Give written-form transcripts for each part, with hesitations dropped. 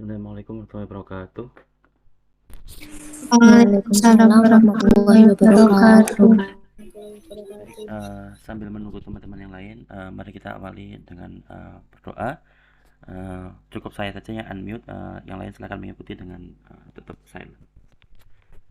Assalamualaikum warahmatullahi wabarakatuh. Waalaikumsalam warahmatullahi wabarakatuh. Baik, sambil menunggu teman-teman yang lain, mari kita awali dengan berdoa. Cukup saya saja yang unmute, yang lain silakan mengikuti dengan tetap silent.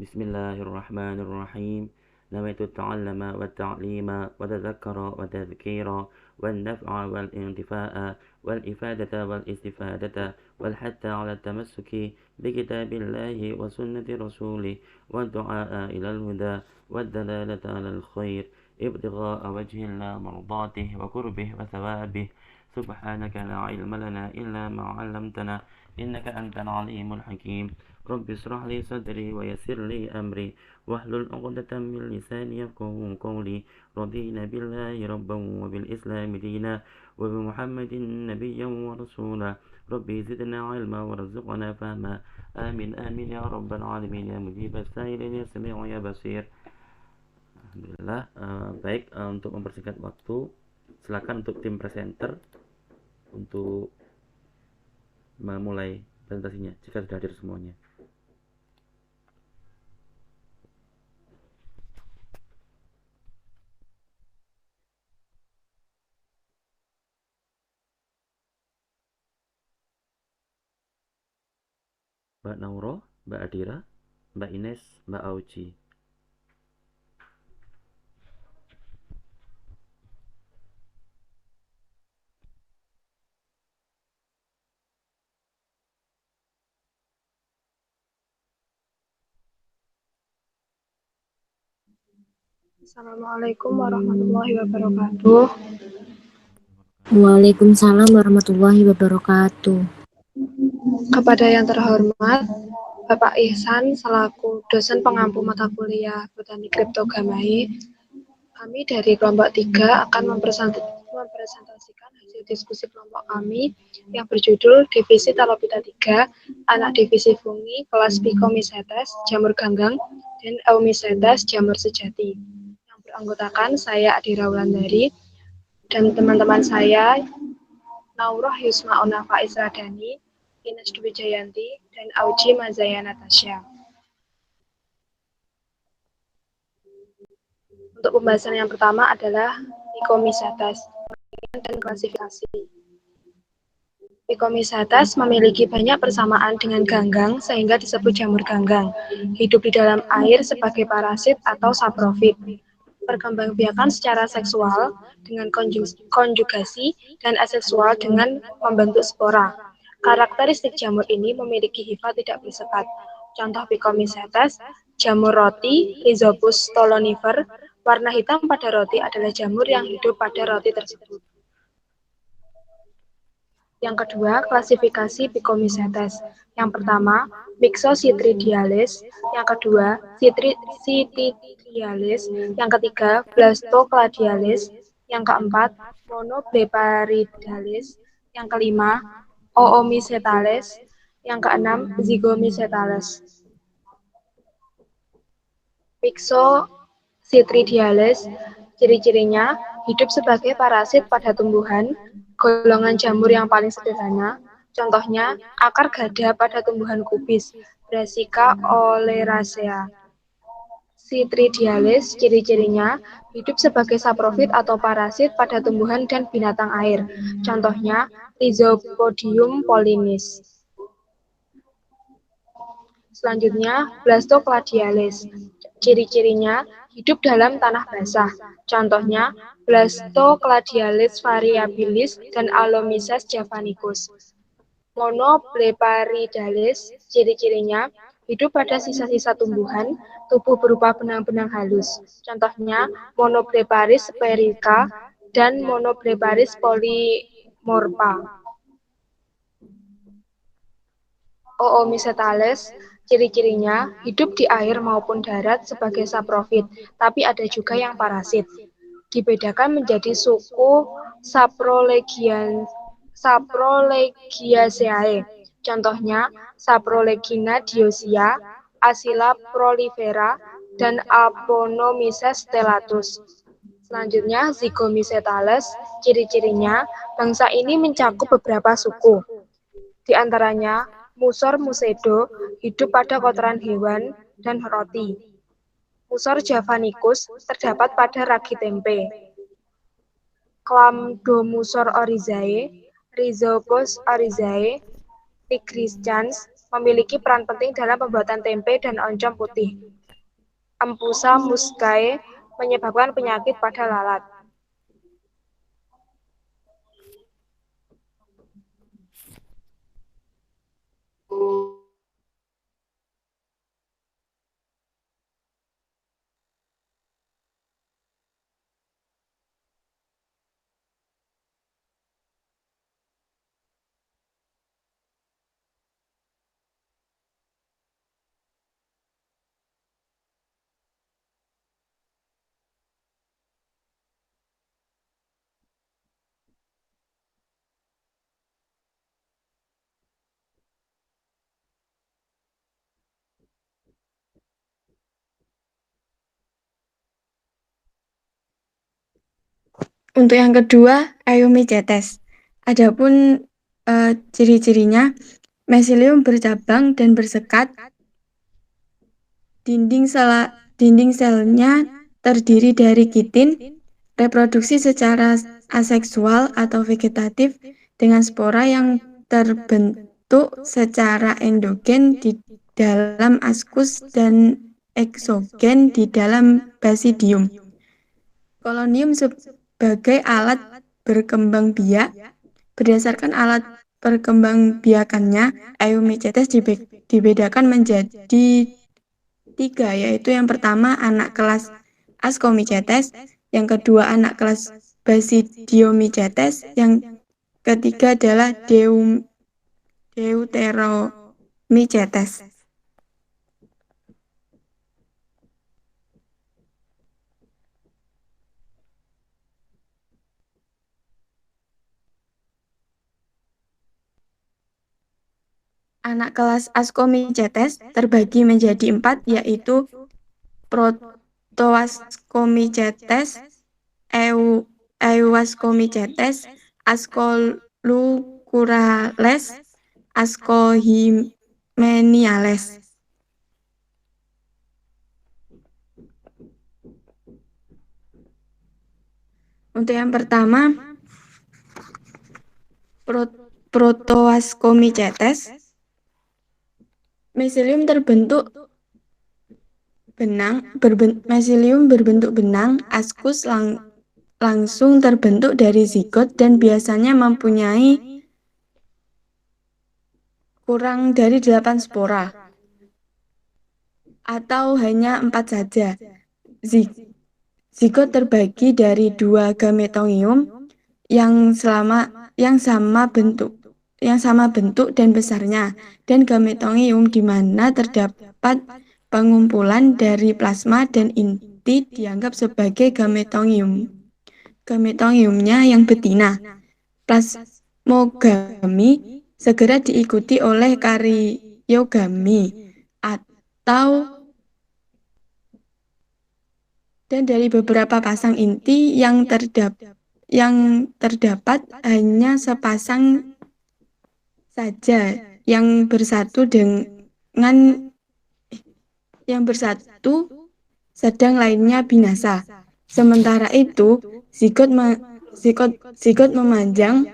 Bismillahirrahmanirrahim. Nawaitu ta'allama wa ta'lima wa tadhakkara wa tadhkira wal naf'a wal intifa'a wal ifadata wal istifadata wal hatta 'ala tamassuki bi kitabillahi wa sunnati rasulih wa du'a ila al-huda wa dalalata 'ala al-khair ibtigha'a wajhillah mardatihi wa qurbihi wa thawabihi subhanaka la 'ilma lana illa ma 'allamtana innaka antal 'alimul hakim. Rabbi israh li sadri wa yassir li amri wahlul 'uqdatam min lisani yafqahu qawli. Radina billahi rabban wa bil islam dina wa bi Muhammadin nabiyyan wa rasula. Rabbi zidna 'ilma warzuqna fahma. Amin amin ya rabbal alamin ya mujibas sa'ilin ya sami'u ya basir. Alhamdulillah. Baik, untuk mempersingkat waktu, silakan untuk tim presenter untuk memulai presentasinya jika sudah hadir semuanya. Mbak Nauro, Mbak Adira, Mbak Ines, Mbak Auci. Assalamualaikum warahmatullahi wabarakatuh. Waalaikumsalam warahmatullahi wabarakatuh. Kepada yang terhormat Bapak Ihsan selaku dosen pengampu mata kuliah Botani Kriptogamai, kami dari kelompok 3 akan mempresentasikan hasil diskusi kelompok kami yang berjudul Divisi Talopita 3, Anak Divisi Fungi, Kelas Phycomycetes, Jamur Ganggang, dan Eumycetes, Jamur Sejati. Yang beranggotakan saya Adira Wulandari dan teman-teman saya Naurah Yusmauna Faiz Radani, Ines Dwi Jayanti, dan Auji Mazaya Natasha. Untuk pembahasan yang pertama adalah Phycomycetes dan klasifikasi. Phycomycetes memiliki banyak persamaan dengan ganggang sehingga disebut jamur ganggang. Hidup di dalam air sebagai parasit atau saprofit. Perkembangbiakan secara seksual dengan konjugasi dan aseksual dengan membentuk spora. Karakteristik jamur ini memiliki hifat tidak bersekat. Contoh Phycomycetes, jamur roti, Rhizopus stolonifer. Warna hitam pada roti adalah jamur yang hidup pada roti tersebut. Yang kedua, klasifikasi Phycomycetes. Yang pertama, Myxocytridiales. Yang kedua, Cytidiales. Yang ketiga, Blastocladiales. Yang keempat, Monoblepharidales. Yang kelima, Oomycetales. Yang keenam, Zygomycetales. Myxocytridiales, ciri-cirinya hidup sebagai parasit pada tumbuhan, golongan jamur yang paling sederhana, contohnya akar gada pada tumbuhan kubis, Brassica oleracea. Cytridiales, ciri-cirinya hidup sebagai saprofit atau parasit pada tumbuhan dan binatang air, contohnya Rhizopodium pollinis. Selanjutnya, Blastocladiales. Ciri-cirinya hidup dalam tanah basah. Contohnya Blastocladiales variabilis dan Alomyces javanicus. Monoblepharidales, ciri-cirinya hidup pada sisa-sisa tumbuhan, tubuh berupa benang-benang halus. Contohnya Monoblepharis sphaerica dan Monoblepharis polymorpha. Oomycetales, ciri-cirinya hidup di air maupun darat sebagai saprofit, tapi ada juga yang parasit. Dibedakan menjadi suku Saprolegiaceae. Contohnya Saprolegina dioica, Asila prolifera, dan Aponomyces stellatus. Selanjutnya, Zygomycetales, ciri-cirinya bangsa ini mencakup beberapa suku. Di antaranya Musor musedo hidup pada kotoran hewan dan roti. Musor javanicus terdapat pada ragi tempe. Chlamydomusor oryzae, Rhizopus oryzae, nigriscans memiliki peran penting dalam pembuatan tempe dan oncom putih. Empusa muscae menyebabkan penyakit pada lalat. Untuk yang kedua, Eumycetes. Adapun ciri-cirinya, mesilium bercabang dan bersekat. Dinding selnya terdiri dari kitin. Reproduksi secara aseksual atau vegetatif dengan spora yang terbentuk secara endogen di dalam askus dan eksogen di dalam basidium. Kolonium sebagai alat berkembang biak. Berdasarkan alat perkembang biakannya, Eumycetes dibedakan menjadi 3, yaitu yang pertama anak kelas Ascomycetes, yang kedua anak kelas Basidiomycetes, yang ketiga adalah Deuteromycetes. Anak kelas Ascomycetes terbagi menjadi 4, yaitu Protoascomycetes, Euascomycetes, Ascolucurales, Ascohymeniales. Untuk yang pertama, Protoascomycetes, mesilium berbentuk benang, askus langsung terbentuk dari zigot dan biasanya mempunyai kurang dari 8 spora atau hanya 4 saja. Zigot terbagi dari 2 gametongium yang sama bentuk dan besarnya, dan gametongium di mana terdapat pengumpulan dari plasma dan inti dianggap sebagai gametongiumnya yang betina. Plasmogami segera diikuti oleh karyogami dan dari beberapa pasang inti yang terdapat hanya sepasang saja yang bersatu sedang lainnya binasa. Sementara itu, zigot memanjang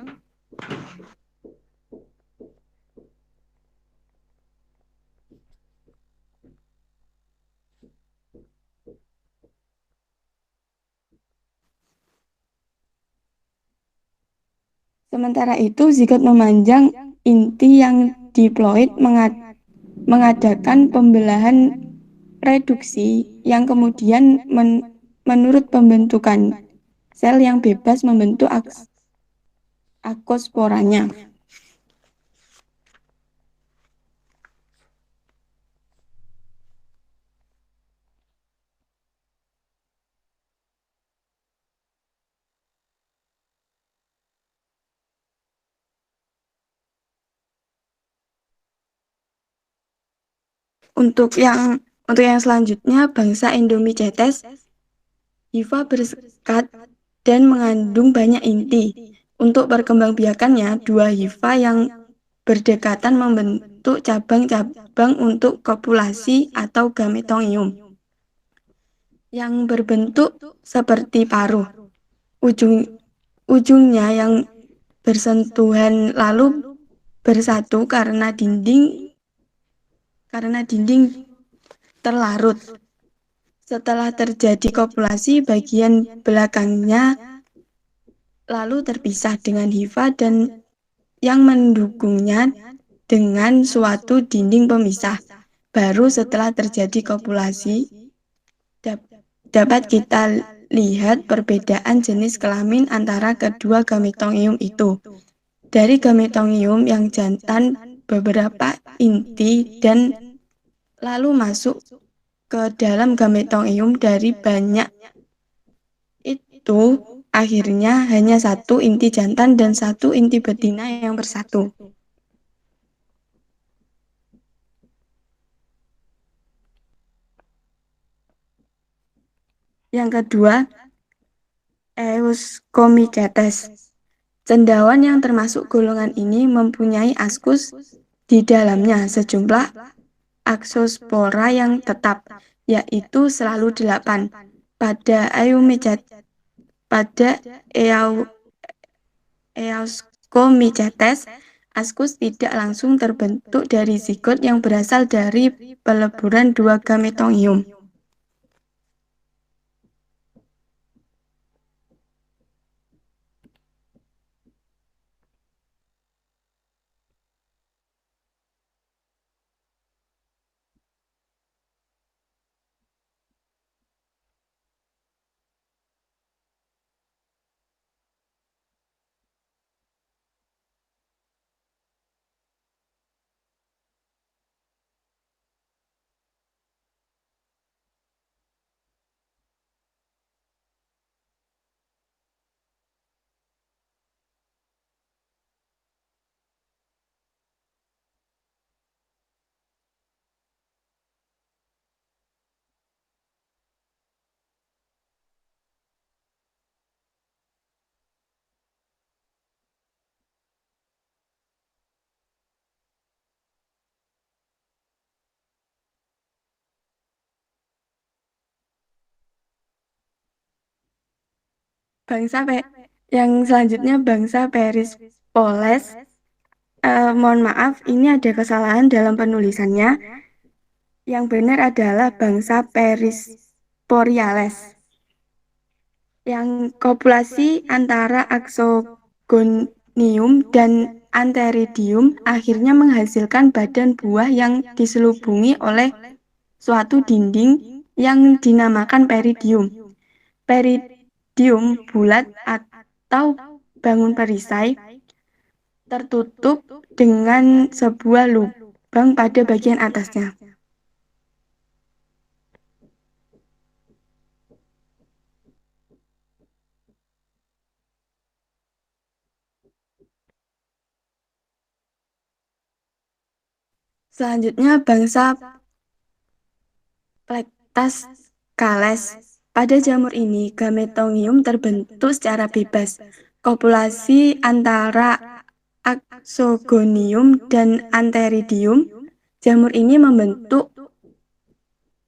inti yang diploid mengadakan pembelahan reduksi yang kemudian menurut pembentukan sel yang bebas membentuk akosporanya. Untuk yang selanjutnya, bangsa Endomycetes, hifa bersekat dan mengandung banyak inti. Untuk perkembangbiakannya, 2 hifa yang berdekatan terbentuk cabang-cabang untuk kopulasi atau gametongium yang berbentuk seperti paruh. Ujungnya yang bersentuhan lalu bersatu karena dinding terlarut. Setelah terjadi kopulasi, bagian belakangnya lalu terpisah dengan hifa dan yang mendukungnya dengan suatu dinding pemisah. Baru setelah terjadi kopulasi, dapat kita lihat perbedaan jenis kelamin antara kedua gametongium itu. Dari gametongium yang jantan beberapa inti dan lalu masuk ke dalam gametongium dari banyak itu akhirnya hanya satu inti jantan dan satu inti betina yang bersatu. Yang kedua, Euskomicetes. Cendawan yang termasuk golongan ini mempunyai askus di dalamnya sejumlah aksospora yang tetap, yaitu selalu 8. Pada Euskomicetes, askus tidak langsung terbentuk dari zigot yang berasal dari peleburan dua gametongium. Yang selanjutnya bangsa Perispoles. Mohon maaf, ini ada kesalahan dalam penulisannya. Yang benar adalah bangsa Perisporiales. Yang kopulasi antara Axogonium dan Antheridium akhirnya menghasilkan badan buah yang diselubungi oleh suatu dinding yang dinamakan peridium. Peridium bulat atau bangun perisai tertutup dengan sebuah lubang pada bagian atasnya. Selanjutnya bangsa Plectascales. Pada jamur ini, gametongium terbentuk secara bebas. Kopulasi antara Axogonium dan Antheridium, jamur ini membentuk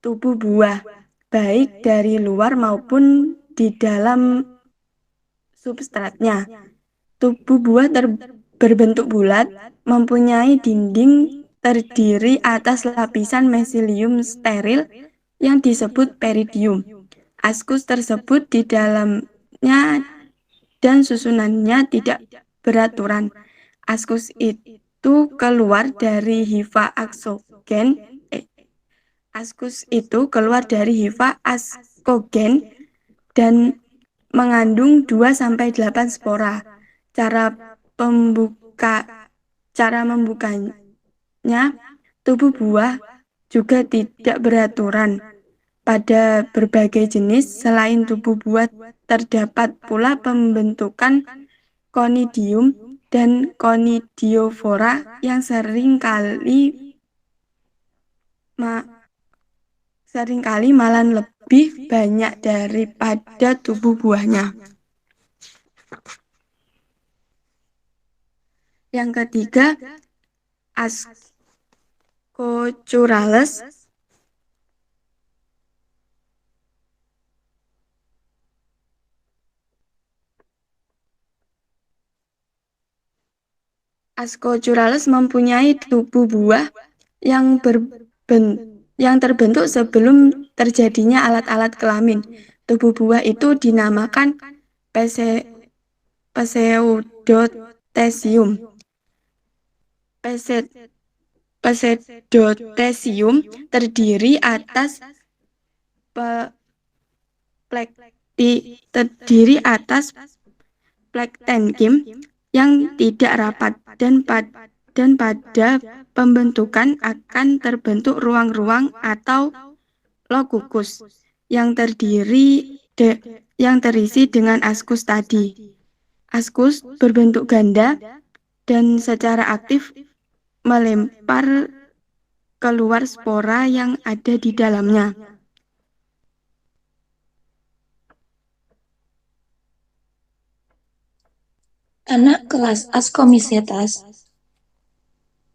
tubuh buah, baik dari luar maupun di dalam substratnya. Tubuh buah berbentuk bulat, mempunyai dinding terdiri atas lapisan mesilium steril yang disebut peridium. Askus tersebut di dalamnya dan susunannya tidak beraturan. Askus itu keluar dari hifa askogen dan mengandung 2-8 spora. Cara membukanya, tubuh buah juga tidak beraturan. Pada berbagai jenis, selain tubuh buah, terdapat pula pembentukan conidium dan conidiofora yang seringkali malah lebih banyak daripada tubuh buahnya. Yang ketiga, Ascocurales, Ascocurales mempunyai tubuh buah yang terbentuk sebelum terjadinya alat-alat kelamin. Tubuh buah itu dinamakan pseudotesium. Pseudotesium terdiri atas plektenkim yang tidak rapat dan pada pembentukan akan terbentuk ruang-ruang atau lokukus yang terisi dengan askus tadi. Askus berbentuk ganda dan secara aktif melempar keluar spora yang ada di dalamnya. Anak kelas Ascomycetes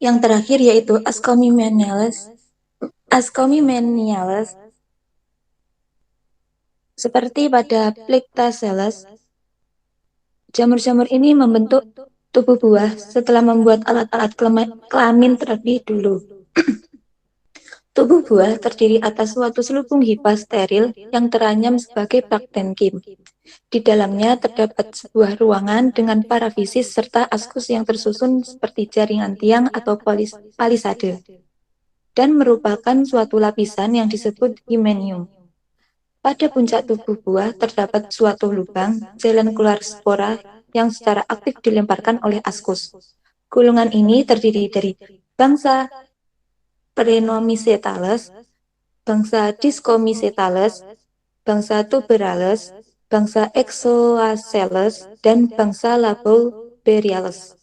yang terakhir yaitu Ascomymenales seperti pada Plectacelles, jamur-jamur ini membentuk tubuh buah setelah membuat alat-alat kelamin terlebih dulu. Tubuh buah terdiri atas suatu selubung hifa steril yang teranyam sebagai plektenkim. Di dalamnya terdapat sebuah ruangan dengan parafisis serta askus yang tersusun seperti jaringan tiang atau palisade, dan merupakan suatu lapisan yang disebut hymenium. Pada puncak tubuh buah terdapat suatu lubang, jalan keluar spora yang secara aktif dilemparkan oleh askus. Gulungan ini terdiri dari bangsa Phrenomycetales, bangsa Discomycetales, bangsa Tuberales, bangsa Exoacelles, dan bangsa Labellariales.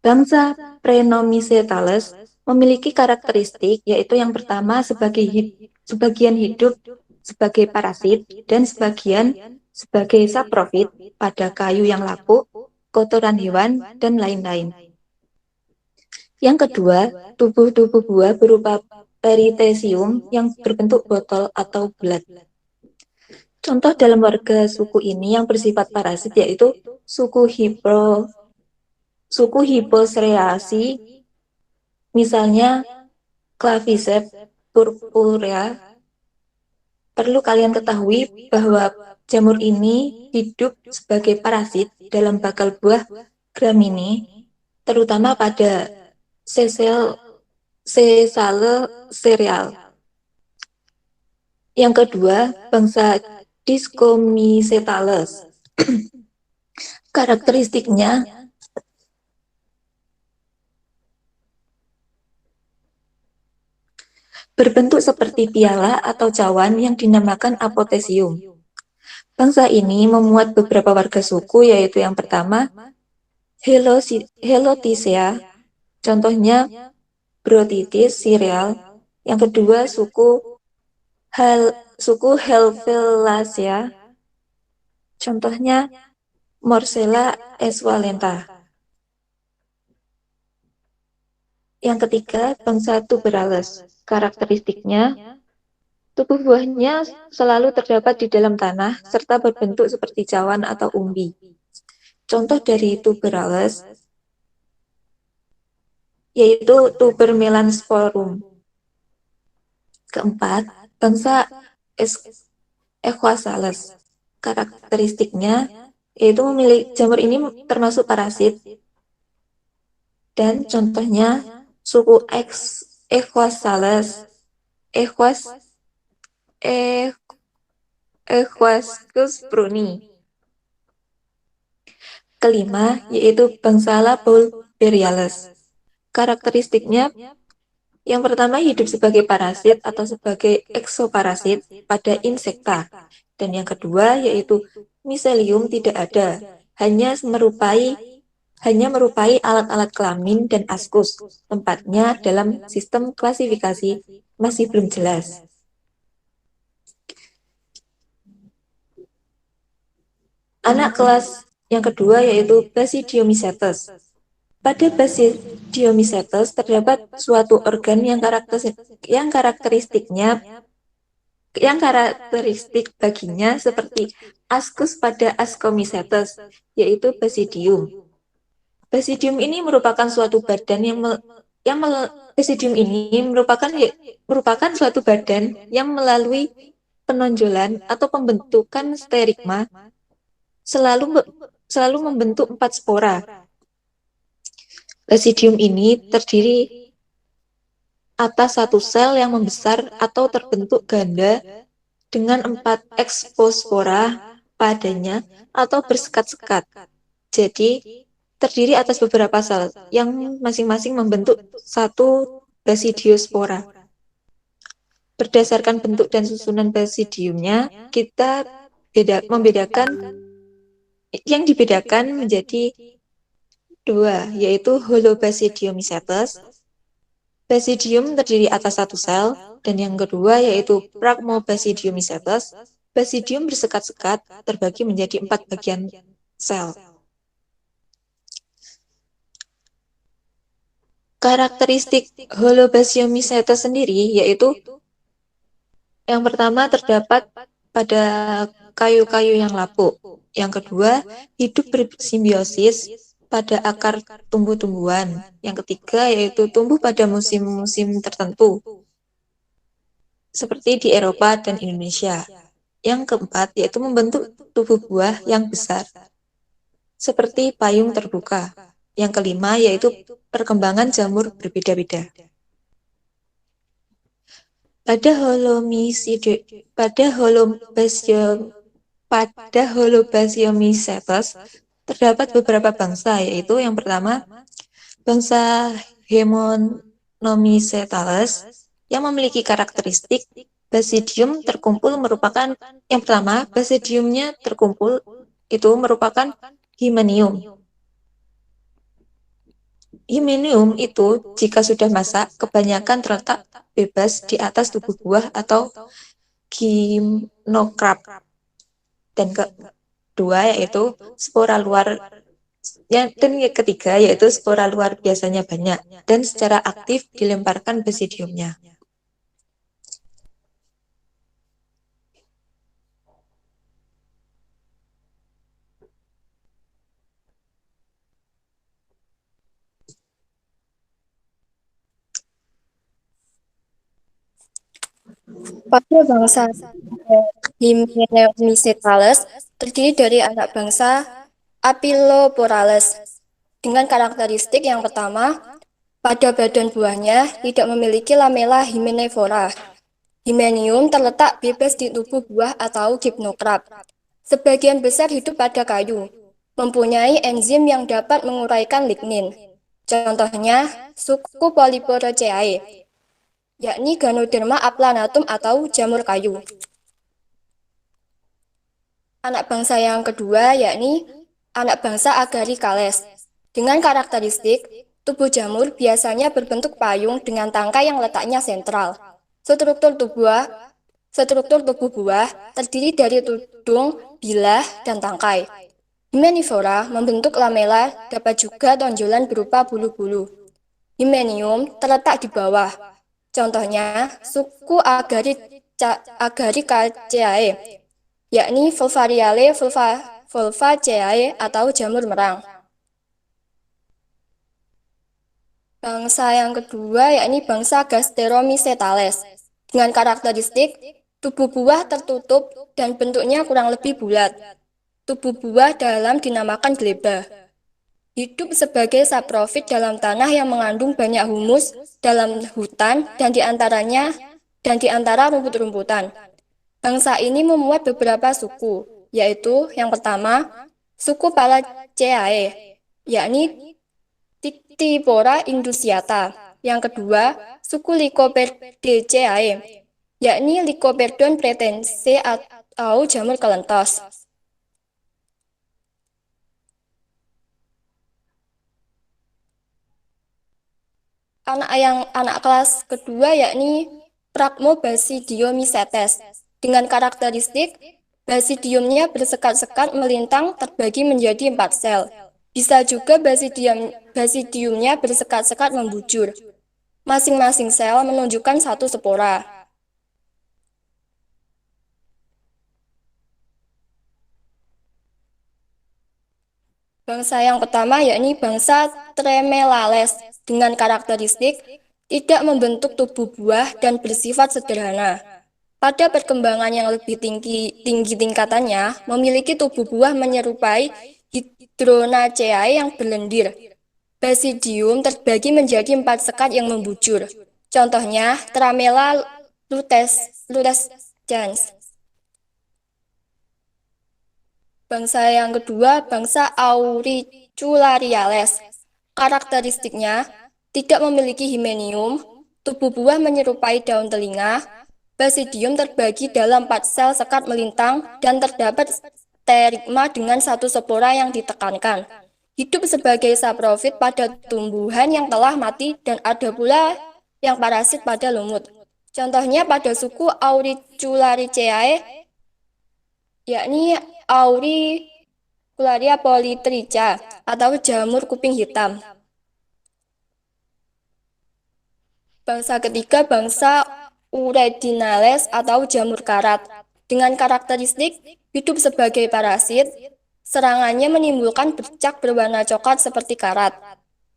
Bangsa Phrenomycetales memiliki karakteristik yaitu yang pertama sebagian hidup sebagai parasit dan sebagian sebagai saprofit pada kayu yang lapuk, kotoran hewan, dan lain-lain. Yang kedua, tubuh-tubuh buah berupa perithecium yang berbentuk botol atau bulat. Contoh dalam warga suku ini yang bersifat parasit yaitu suku Hippocereaceae, misalnya Claviceps purpurea. Perlu kalian ketahui bahwa jamur ini hidup sebagai parasit dalam bakal buah Gramineae, terutama pada sesale sereal. Yang kedua, bangsa Discomycetales. Karakteristiknya berbentuk seperti piala atau cawan yang dinamakan apotesium. Bangsa ini memuat beberapa warga suku, yaitu yang pertama Heloticea, contohnya Brotitis cereal. Yang kedua suku Helvelacea, contohnya Morcella esvalenta. Yang ketiga, bangsa Tuberales. Karakteristiknya, tubuh buahnya selalu terdapat di dalam tanah serta berbentuk seperti cawan atau umbi. Contoh dari Tuberales yaitu Tubermelansporum. Keempat, bangsa Equasales. Karakteristiknya yaitu jamur ini termasuk parasit, dan contohnya suku Equasales, Equascus pruni. Kelima, yaitu bangsa Labellariales. Karakteristiknya, yang pertama hidup sebagai parasit atau sebagai exoparasit pada insekta. Dan yang kedua, yaitu miselium tidak ada, hanya merupai alat-alat kelamin dan askus. Tempatnya dalam sistem klasifikasi masih belum jelas. Anak kelas yang kedua yaitu Basidiomycetes. Pada Basidiomycetes terdapat suatu organ yang karakteristik baginya seperti askus pada Ascomycetes, yaitu basidium. Basidium ini merupakan suatu badan Basidium ini merupakan suatu badan yang melalui penonjolan atau pembentukan sterigma selalu membentuk 4 spora. Basidium ini terdiri atas satu sel yang membesar atau terbentuk ganda dengan 4 ekspospora padanya atau bersekat-sekat. Jadi, terdiri atas beberapa sel yang masing-masing membentuk satu basidiospora. Berdasarkan bentuk dan susunan basidiumnya, yang dibedakan menjadi 2, yaitu Holobasidiomycetes. Basidium terdiri atas satu sel, dan yang kedua yaitu Pragmobasidiomycetes. Basidium bersekat-sekat terbagi menjadi 4 bagian sel. Karakteristik Holobasidiomycetes sendiri yaitu yang pertama terdapat pada kayu-kayu yang lapuk. Yang kedua, hidup bersimbiosis pada akar tumbuh-tumbuhan. Yang ketiga yaitu tumbuh pada musim-musim tertentu, seperti di Eropa dan Indonesia. Yang keempat yaitu membentuk tubuh buah yang besar, seperti payung terbuka. Yang kelima yaitu perkembangan jamur berbeda-beda. Pada Holobasidiomycetes terdapat beberapa bangsa, yaitu yang pertama bangsa Hemonomycetes yang memiliki karakteristik basidium terkumpul merupakan yang pertama basidiumnya terkumpul itu merupakan himenium. Himenium itu jika sudah masak kebanyakan terletak bebas di atas tubuh buah atau gimnokrap. Dan kedua yaitu spora luar, dan yang ketiga yaitu spora luar biasanya banyak dan secara aktif dilemparkan basidiumnya. Pada bangsa Hymenophysetes terdiri dari anak bangsa Apilloporales dengan karakteristik yang pertama, pada badan buahnya tidak memiliki lamela hymenifora. Hymenium terletak bebas di tubuh buah atau gymnokrap. Sebagian besar hidup pada kayu, mempunyai enzim yang dapat menguraikan lignin. Contohnya, suku Polyporoceae, yakni Ganoderma aplanatum atau jamur kayu. Anak bangsa yang kedua yakni anak bangsa Agaricales. Dengan karakteristik, tubuh jamur biasanya berbentuk payung dengan tangkai yang letaknya sentral. Struktur tubuh buah terdiri dari tudung, bilah, dan tangkai. Hymenifora membentuk lamela, dapat juga tonjolan berupa bulu-bulu. Hymenium terletak di bawah. Contohnya, suku Agaricaceae, yakni Fulvariale Fulvaceae atau jamur merang. Bangsa yang kedua yakni bangsa Gasteromycetales. Dengan karakteristik, tubuh buah tertutup dan bentuknya kurang lebih bulat. Tubuh buah dalam dinamakan gleba. Hidup sebagai saprofit dalam tanah yang mengandung banyak humus dalam hutan dan di antara rumput-rumputan. Bangsa ini memuat beberapa suku, yaitu yang pertama, suku Palaceae, yakni Dictyphora indusiata. Yang kedua, suku Lycoperdeceae, yakni Lycoperdon pratense atau jamur kelentos. Anak kelas kedua yakni Pragmobasidiomycetes. Dengan karakteristik, basidiumnya bersekat-sekat melintang terbagi menjadi 4 sel. Bisa juga basidiumnya bersekat-sekat membujur. Masing-masing sel menunjukkan satu spora. Bangsa yang pertama yakni bangsa Tremelales dengan karakteristik tidak membentuk tubuh buah dan bersifat sederhana. Pada perkembangan yang lebih tinggi tingkatannya, memiliki tubuh buah menyerupai Hydronaceae yang berlendir. Basidium terbagi menjadi 4 sekat yang membujur. Contohnya, Tramela lutescens. Bangsa yang kedua, bangsa Auriculariales. Karakteristiknya tidak memiliki himenium, tubuh buah menyerupai daun telinga, basidium terbagi dalam 4 sel sekat melintang, dan terdapat sterigma dengan satu spora yang ditekankan. Hidup sebagai saprofit pada tumbuhan yang telah mati dan ada pula yang parasit pada lumut. Contohnya pada suku Auriculariaceae, yakni Auricularia polytricha atau jamur kuping hitam. Bangsa ketiga, bangsa Uredinales atau jamur karat. Dengan karakteristik hidup sebagai parasit, serangannya menimbulkan bercak berwarna coklat seperti karat.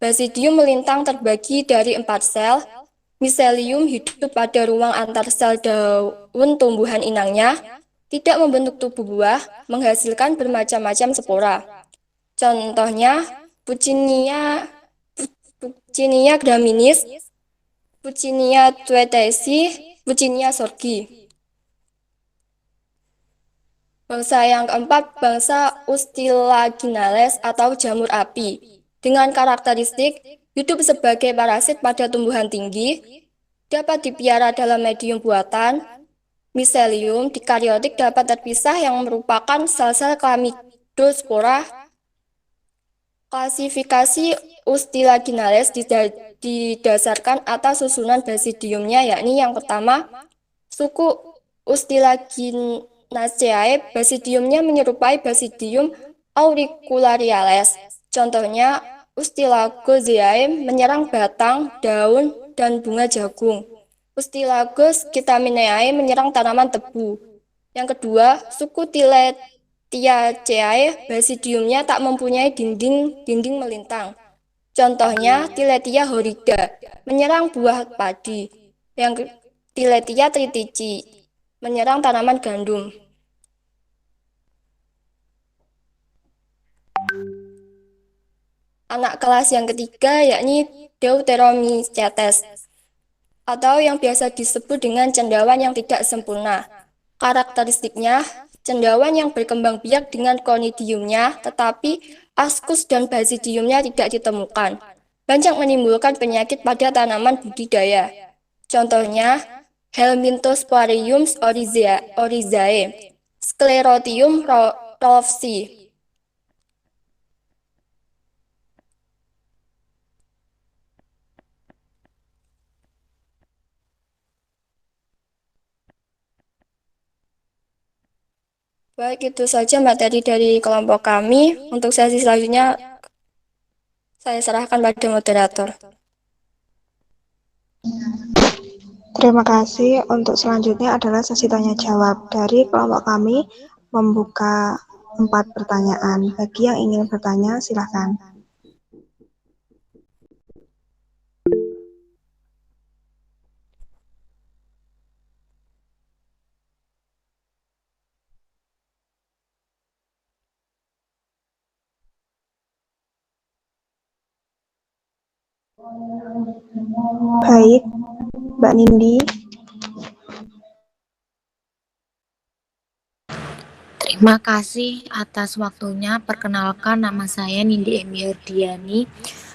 Basidium melintang terbagi dari 4 sel. Miselium hidup pada ruang antar sel daun tumbuhan inangnya, tidak membentuk tubuh buah, menghasilkan bermacam-macam spora. Contohnya, Puccinia graminis, Puccinia tuetesi, Puccinia sorgi. Bangsa yang keempat, bangsa Ustilaginales atau jamur api. Dengan karakteristik hidup sebagai parasit pada tumbuhan tinggi, dapat dipiara dalam medium buatan. Miselium dikaryotik dapat terpisah yang merupakan sel-sel Chlamydospora. Klasifikasi Ustilaginales didasarkan atas susunan basidiumnya, yakni yang pertama, suku Ustilaginaceae, basidiumnya menyerupai Basidium auriculariales. Contohnya, Ustilagozeae menyerang batang, daun, dan bunga jagung. Ustilagos Gitaminaceae menyerang tanaman tebu. Yang kedua, suku Tiletiaceae, basidiumnya tak mempunyai dinding melintang. Contohnya, Tiletia horrida menyerang buah padi. Yang Tiletia tritici menyerang tanaman gandum. Anak kelas yang ketiga yakni Deuteromycetes atau yang biasa disebut dengan cendawan yang tidak sempurna. Karakteristiknya, cendawan yang berkembang biak dengan conidiumnya, tetapi askus dan basidiumnya tidak ditemukan. Banyak menimbulkan penyakit pada tanaman budidaya. Contohnya, Helminthosporium oryzae, Sclerotium rolfsi. Baik, itu saja materi dari kelompok kami. Untuk sesi selanjutnya, saya serahkan pada moderator. Terima kasih. Untuk selanjutnya adalah sesi tanya jawab. Dari kelompok kami membuka 4 pertanyaan. Bagi yang ingin bertanya, silakan. Baik, Mbak Nindi. Terima kasih atas waktunya. Perkenalkan, nama saya Nindi Emiardiani.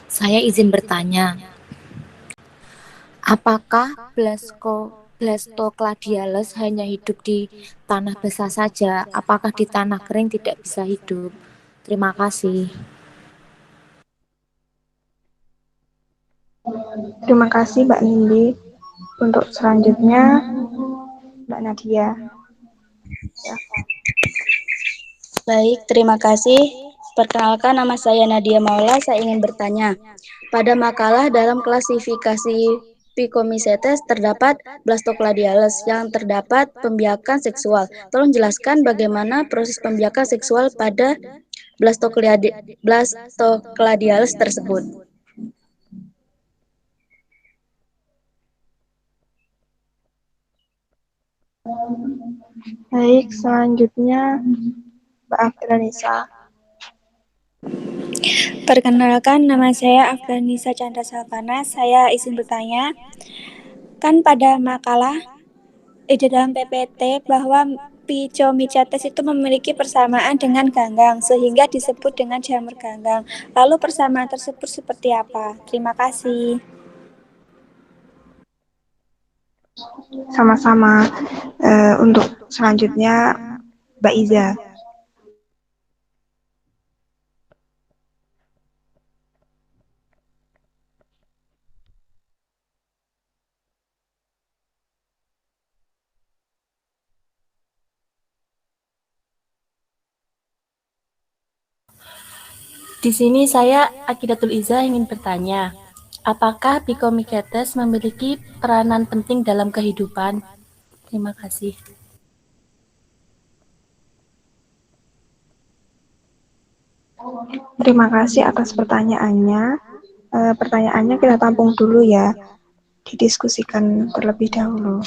Saya izin bertanya. Apakah Blastocladiales hanya hidup di tanah basah saja? Apakah di tanah kering tidak bisa hidup? Terima kasih. Terima kasih Mbak Nindi. Untuk selanjutnya Mbak Nadia. Baik, terima kasih. Perkenalkan, nama saya Nadia Maula. Saya ingin bertanya, pada makalah dalam klasifikasi Phycomycetes terdapat Blastocladiales yang terdapat pembiakan seksual. Tolong jelaskan bagaimana proses pembiakan seksual pada Blastocladiales tersebut. Baik, selanjutnya Mbak Afranisa. Perkenalkan, nama saya Afganisa Chandra Salvana. Saya izin bertanya, kan pada makalah di dalam PPT bahwa Phycomycetes itu memiliki persamaan dengan ganggang, sehingga disebut dengan jamur ganggang. Lalu persamaan tersebut seperti apa? Terima kasih. Sama-sama. Untuk selanjutnya Mbak Iza. Di sini saya Akidatul Iza ingin bertanya, apakah Phycomycetes memiliki peranan penting dalam kehidupan? Terima kasih. Terima kasih atas pertanyaannya. Pertanyaannya kita tampung dulu ya, didiskusikan terlebih dahulu.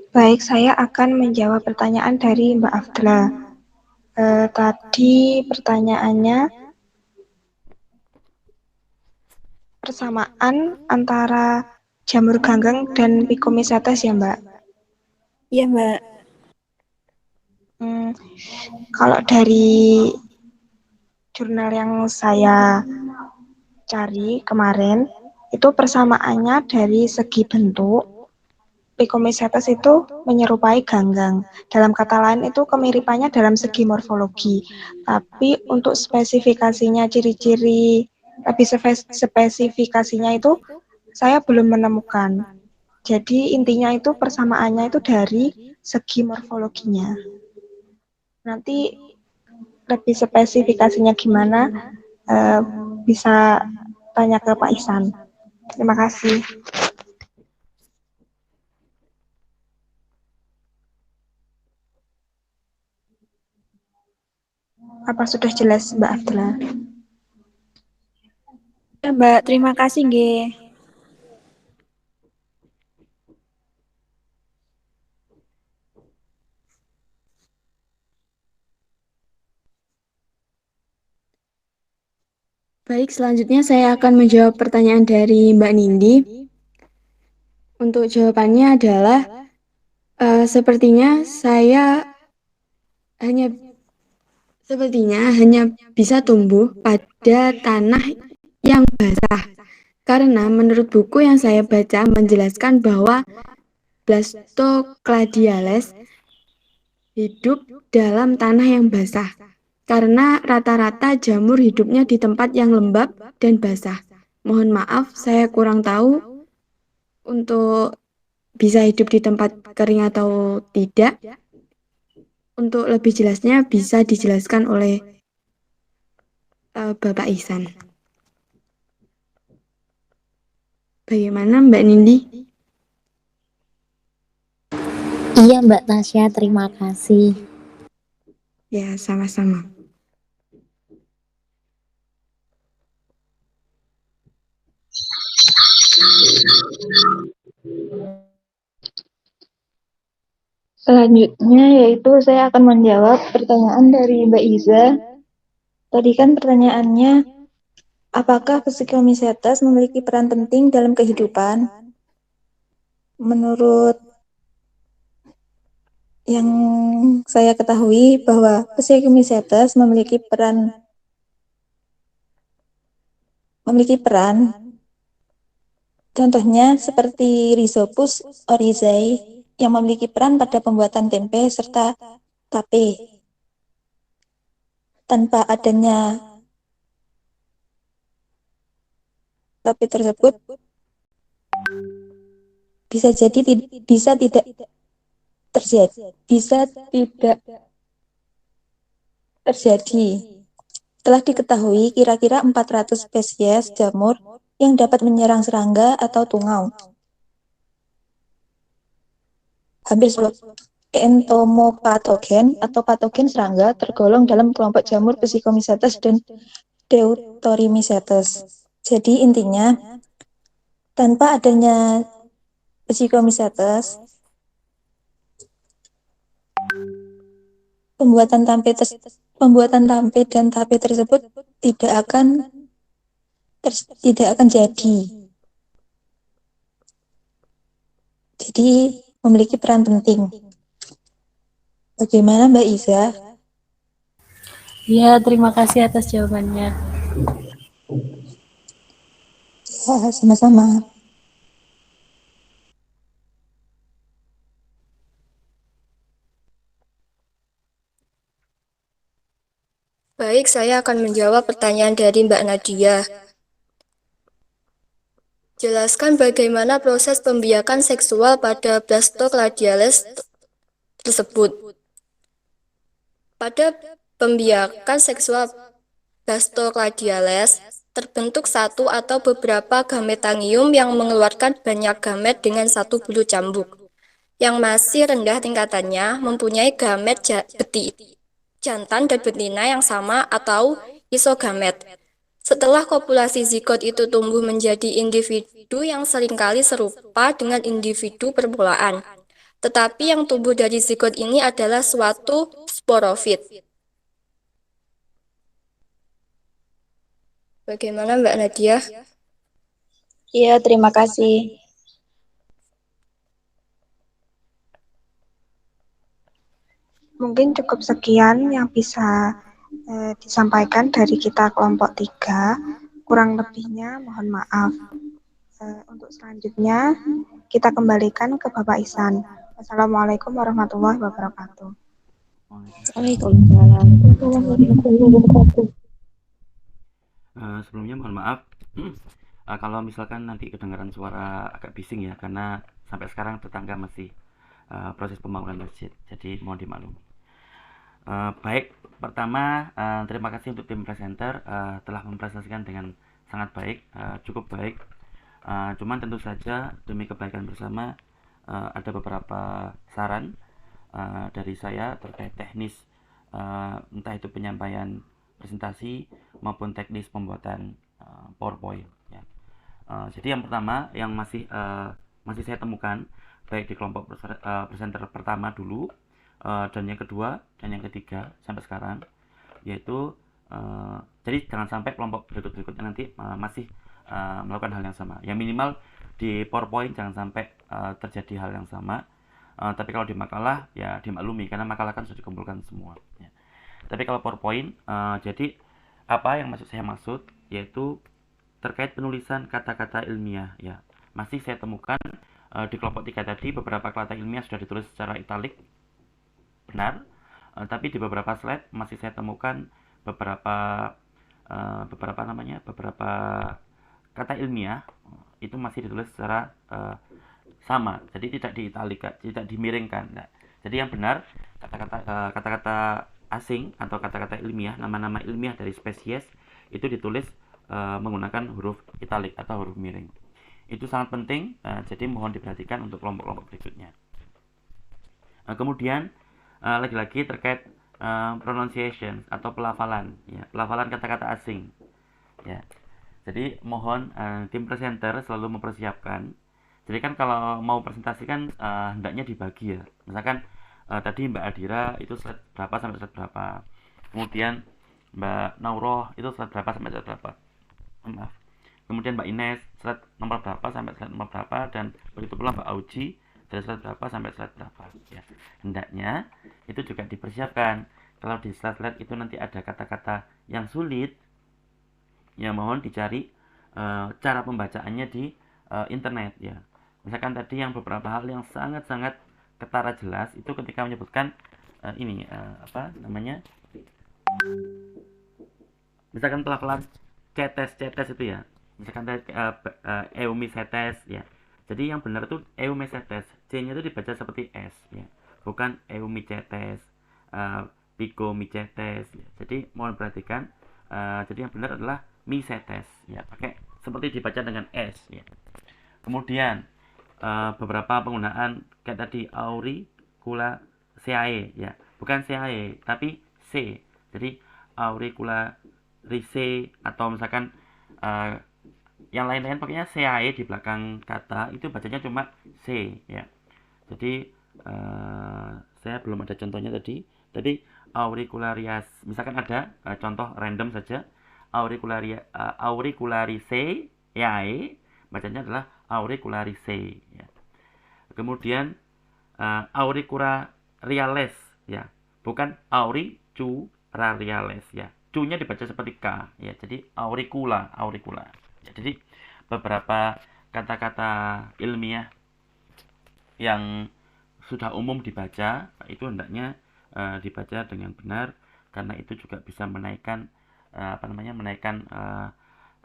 Baik, saya akan menjawab pertanyaan dari Mbak Afdla. Tadi pertanyaannya persamaan antara jamur ganggang dan Phycomycetes ya, Mbak? Iya, Mbak. Kalau dari jurnal yang saya cari kemarin, itu persamaannya dari segi bentuk, Phycomycetes itu menyerupai ganggang. Dalam kata lain itu kemiripannya dalam segi morfologi. Tapi untuk spesifikasinya, ciri-ciri lebih spesifikasinya itu saya belum menemukan. Jadi intinya itu persamaannya itu dari segi morfologinya. Nanti lebih spesifikasinya gimana bisa tanya ke Pak Ihsan. Terima kasih. Apa sudah jelas, Mbak Afdla? Ya, Mbak, terima kasih, nggih. Baik, selanjutnya saya akan menjawab pertanyaan dari Mbak Nindi. Untuk jawabannya adalah sepertinya hanya hanya bisa tumbuh pada tanah yang basah. Karena menurut buku yang saya baca menjelaskan bahwa Blastocladiales hidup dalam tanah yang basah. Karena rata-rata jamur hidupnya di tempat yang lembab dan basah. Mohon maaf, saya kurang tahu untuk bisa hidup di tempat kering atau tidak. Untuk lebih jelasnya bisa dijelaskan oleh Bapak Ihsan. Bagaimana Mbak Nindi? Iya Mbak Tasya, terima kasih. Ya, sama-sama. Selanjutnya yaitu saya akan menjawab pertanyaan dari Mbak Iza. Tadi kan pertanyaannya, apakah psikomimesis memiliki peran penting dalam kehidupan? Menurut yang saya ketahui bahwa psikomimesis memiliki peran. Contohnya seperti Rhizopus oryzae yang memiliki peran pada pembuatan tempe serta tape. Tanpa adanya tape tersebut bisa tidak terjadi. Telah diketahui kira-kira 400 spesies jamur yang dapat menyerang serangga atau tungau. Hampir seluruh entomopatogen atau patogen serangga tergolong dalam kelompok jamur Psikomimesis dan Deuteromimesis. Jadi intinya, tanpa adanya Psikomimesis, pembuatan tampe dan tape tersebut tidak akan jadi. Jadi memiliki peran penting. Bagaimana Mbak Iza? Ya, terima kasih atas jawabannya. Ya, sama-sama. Baik, saya akan menjawab pertanyaan dari Mbak Nadia. Jelaskan bagaimana proses pembiakan seksual pada Blastocladiales tersebut. Pada pembiakan seksual Blastocladiales, terbentuk satu atau beberapa gametangium yang mengeluarkan banyak gamet dengan satu bulu cambuk. Yang masih rendah tingkatannya mempunyai gamet jantan dan betina yang sama atau isogamet. Setelah kopulasi zigot itu tumbuh menjadi individu yang seringkali serupa dengan individu permulaan. Tetapi yang tumbuh dari zigot ini adalah suatu sporofit. Bagaimana Mbak Nadia? Iya, terima kasih. Mungkin cukup sekian yang bisa disampaikan dari kita kelompok 3. Kurang lebihnya mohon maaf. Untuk selanjutnya kita kembalikan ke Bapak Ihsan. Wassalamualaikum warahmatullahi wabarakatuh. Waalaikumsalam. Sebelumnya mohon maaf kalau misalkan nanti kedengaran suara agak bising ya, karena sampai sekarang tetangga masih proses pembangunan masjid, jadi mohon dimaklumi. Baik, pertama terima kasih untuk tim presenter telah mempresentasikan dengan sangat baik, cukup baik. Cuman tentu saja demi kebaikan bersama ada beberapa saran dari saya terkait teknis, entah itu penyampaian presentasi maupun teknis pembuatan PowerPoint ya. Jadi yang pertama yang masih saya temukan baik di kelompok presenter pertama dulu dan yang kedua dan yang ketiga sampai sekarang, yaitu Jadi jangan sampai kelompok berikutnya nanti masih melakukan hal yang sama. Ya minimal di PowerPoint jangan sampai terjadi hal yang sama. Tapi kalau di makalah ya dimaklumi karena makalah kan sudah dikumpulkan semua. Ya. Tapi kalau PowerPoint, jadi apa yang saya maksud yaitu terkait penulisan kata-kata ilmiah. Ya masih saya temukan di kelompok 3 tadi beberapa kata ilmiah sudah ditulis secara italik, benar. Tapi di beberapa slide masih saya temukan beberapa kata ilmiah itu masih ditulis secara sama, jadi tidak diitalikan, tidak dimiringkan. Nah, jadi yang benar kata-kata asing atau kata-kata ilmiah, nama-nama ilmiah dari spesies itu ditulis menggunakan huruf italik atau huruf miring. Itu sangat penting, jadi mohon diperhatikan untuk kelompok-kelompok berikutnya. Kemudian lagi-lagi terkait pronunciation atau pelafalan, ya, pelafalan kata-kata asing. Ya. Jadi mohon tim presenter selalu mempersiapkan. Jadi kan kalau mau presentasi kan hendaknya dibagi ya. Misalkan tadi Mbak Adira itu slide berapa sampai slide berapa. Kemudian Mbak Nauroh itu slide berapa sampai slide berapa. Maaf. Kemudian Mbak Ines slide nomor berapa sampai slide nomor berapa, dan begitu pula Mbak Auji dari slide berapa sampai slide berapa. Ya. Hendaknya itu juga dipersiapkan. Kalau di slide-slide itu nanti ada kata-kata yang sulit, ya mohon dicari cara pembacaannya di internet ya. Misalkan tadi yang beberapa hal yang sangat-sangat ketara jelas itu ketika menyebutkan misalkan pelafalan cetes itu ya. Misalkan eumicetes ya. Jadi yang benar itu eumicetes, C-nya itu dibaca seperti S ya. Bukan eumicetes, picomicetes ya. Jadi mohon perhatikan, jadi yang benar adalah micetes ya, pakai seperti dibaca dengan S ya. Kemudian beberapa penggunaan kayak tadi auriculaceae ya, bukan CAE tapi C. Jadi auriculaceae atau misalkan yang lain-lain pakainya CAE di belakang kata itu bacanya cuma C ya. Jadi saya belum ada contohnya tadi, tapi auricularias misalkan ada contoh random saja, auriculaceae bacanya adalah auricularice ya. Kemudian auricularis ya, bukan auricularis ya. C-nya dibaca seperti K ya. Jadi auricula ya. Jadi beberapa kata-kata ilmiah yang sudah umum dibaca itu hendaknya dibaca dengan benar, karena itu juga bisa menaikkan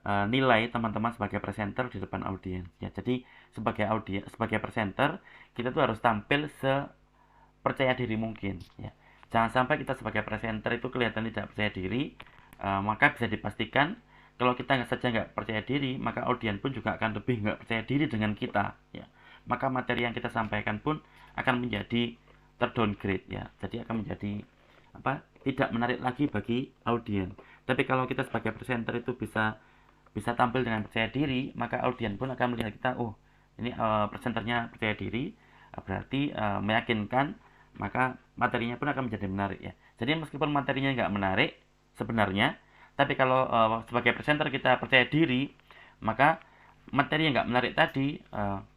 nilai teman-teman sebagai presenter di depan audiens ya. Jadi sebagai presenter kita tuh harus tampil sepercaya diri mungkin ya. Jangan sampai kita sebagai presenter itu kelihatan tidak percaya diri, maka bisa dipastikan kalau kita nggak percaya diri, maka audiens pun juga akan lebih nggak percaya diri dengan kita ya. Maka materi yang kita sampaikan pun akan menjadi terdowngrade ya. Jadi akan menjadi tidak menarik lagi bagi audiens. Tapi kalau kita sebagai presenter itu bisa tampil dengan percaya diri, maka audiens pun akan melihat kita, oh ini presenternya percaya diri, berarti meyakinkan, maka materinya pun akan menjadi menarik ya. Jadi meskipun materinya nggak menarik sebenarnya, tapi kalau sebagai presenter kita percaya diri, maka materi yang nggak menarik tadi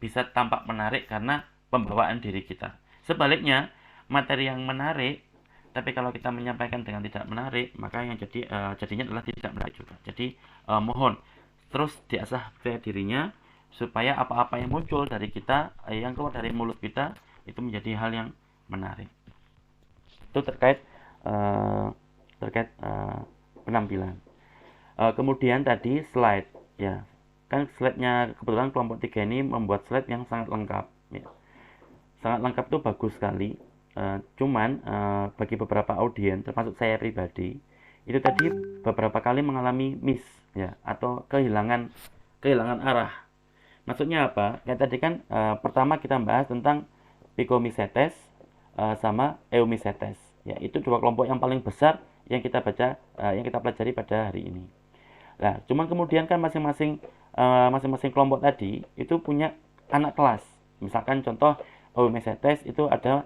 bisa tampak menarik karena pembawaan diri kita. Sebaliknya, materi yang menarik tapi kalau kita menyampaikan dengan tidak menarik, maka yang jadinya adalah tidak menarik juga. Jadi mohon terus diasah percaya dirinya supaya apa-apa yang muncul dari kita, yang keluar dari mulut kita itu menjadi hal yang menarik. Itu terkait penampilan. Kemudian tadi slide ya. Kan slide-nya kebetulan kelompok 3 ini membuat slide yang sangat lengkap ya. Sangat lengkap itu bagus sekali. Cuman bagi beberapa audiens termasuk saya pribadi itu tadi beberapa kali mengalami miss ya, atau kehilangan arah. Maksudnya apa? Kayak tadi kan pertama kita bahas tentang picomicetes sama eumicetes ya, itu dua kelompok yang paling besar yang kita pelajari pada hari ini. Nah, cuman kemudian kan masing-masing kelompok tadi itu punya anak kelas. Misalkan contoh eumicetes itu ada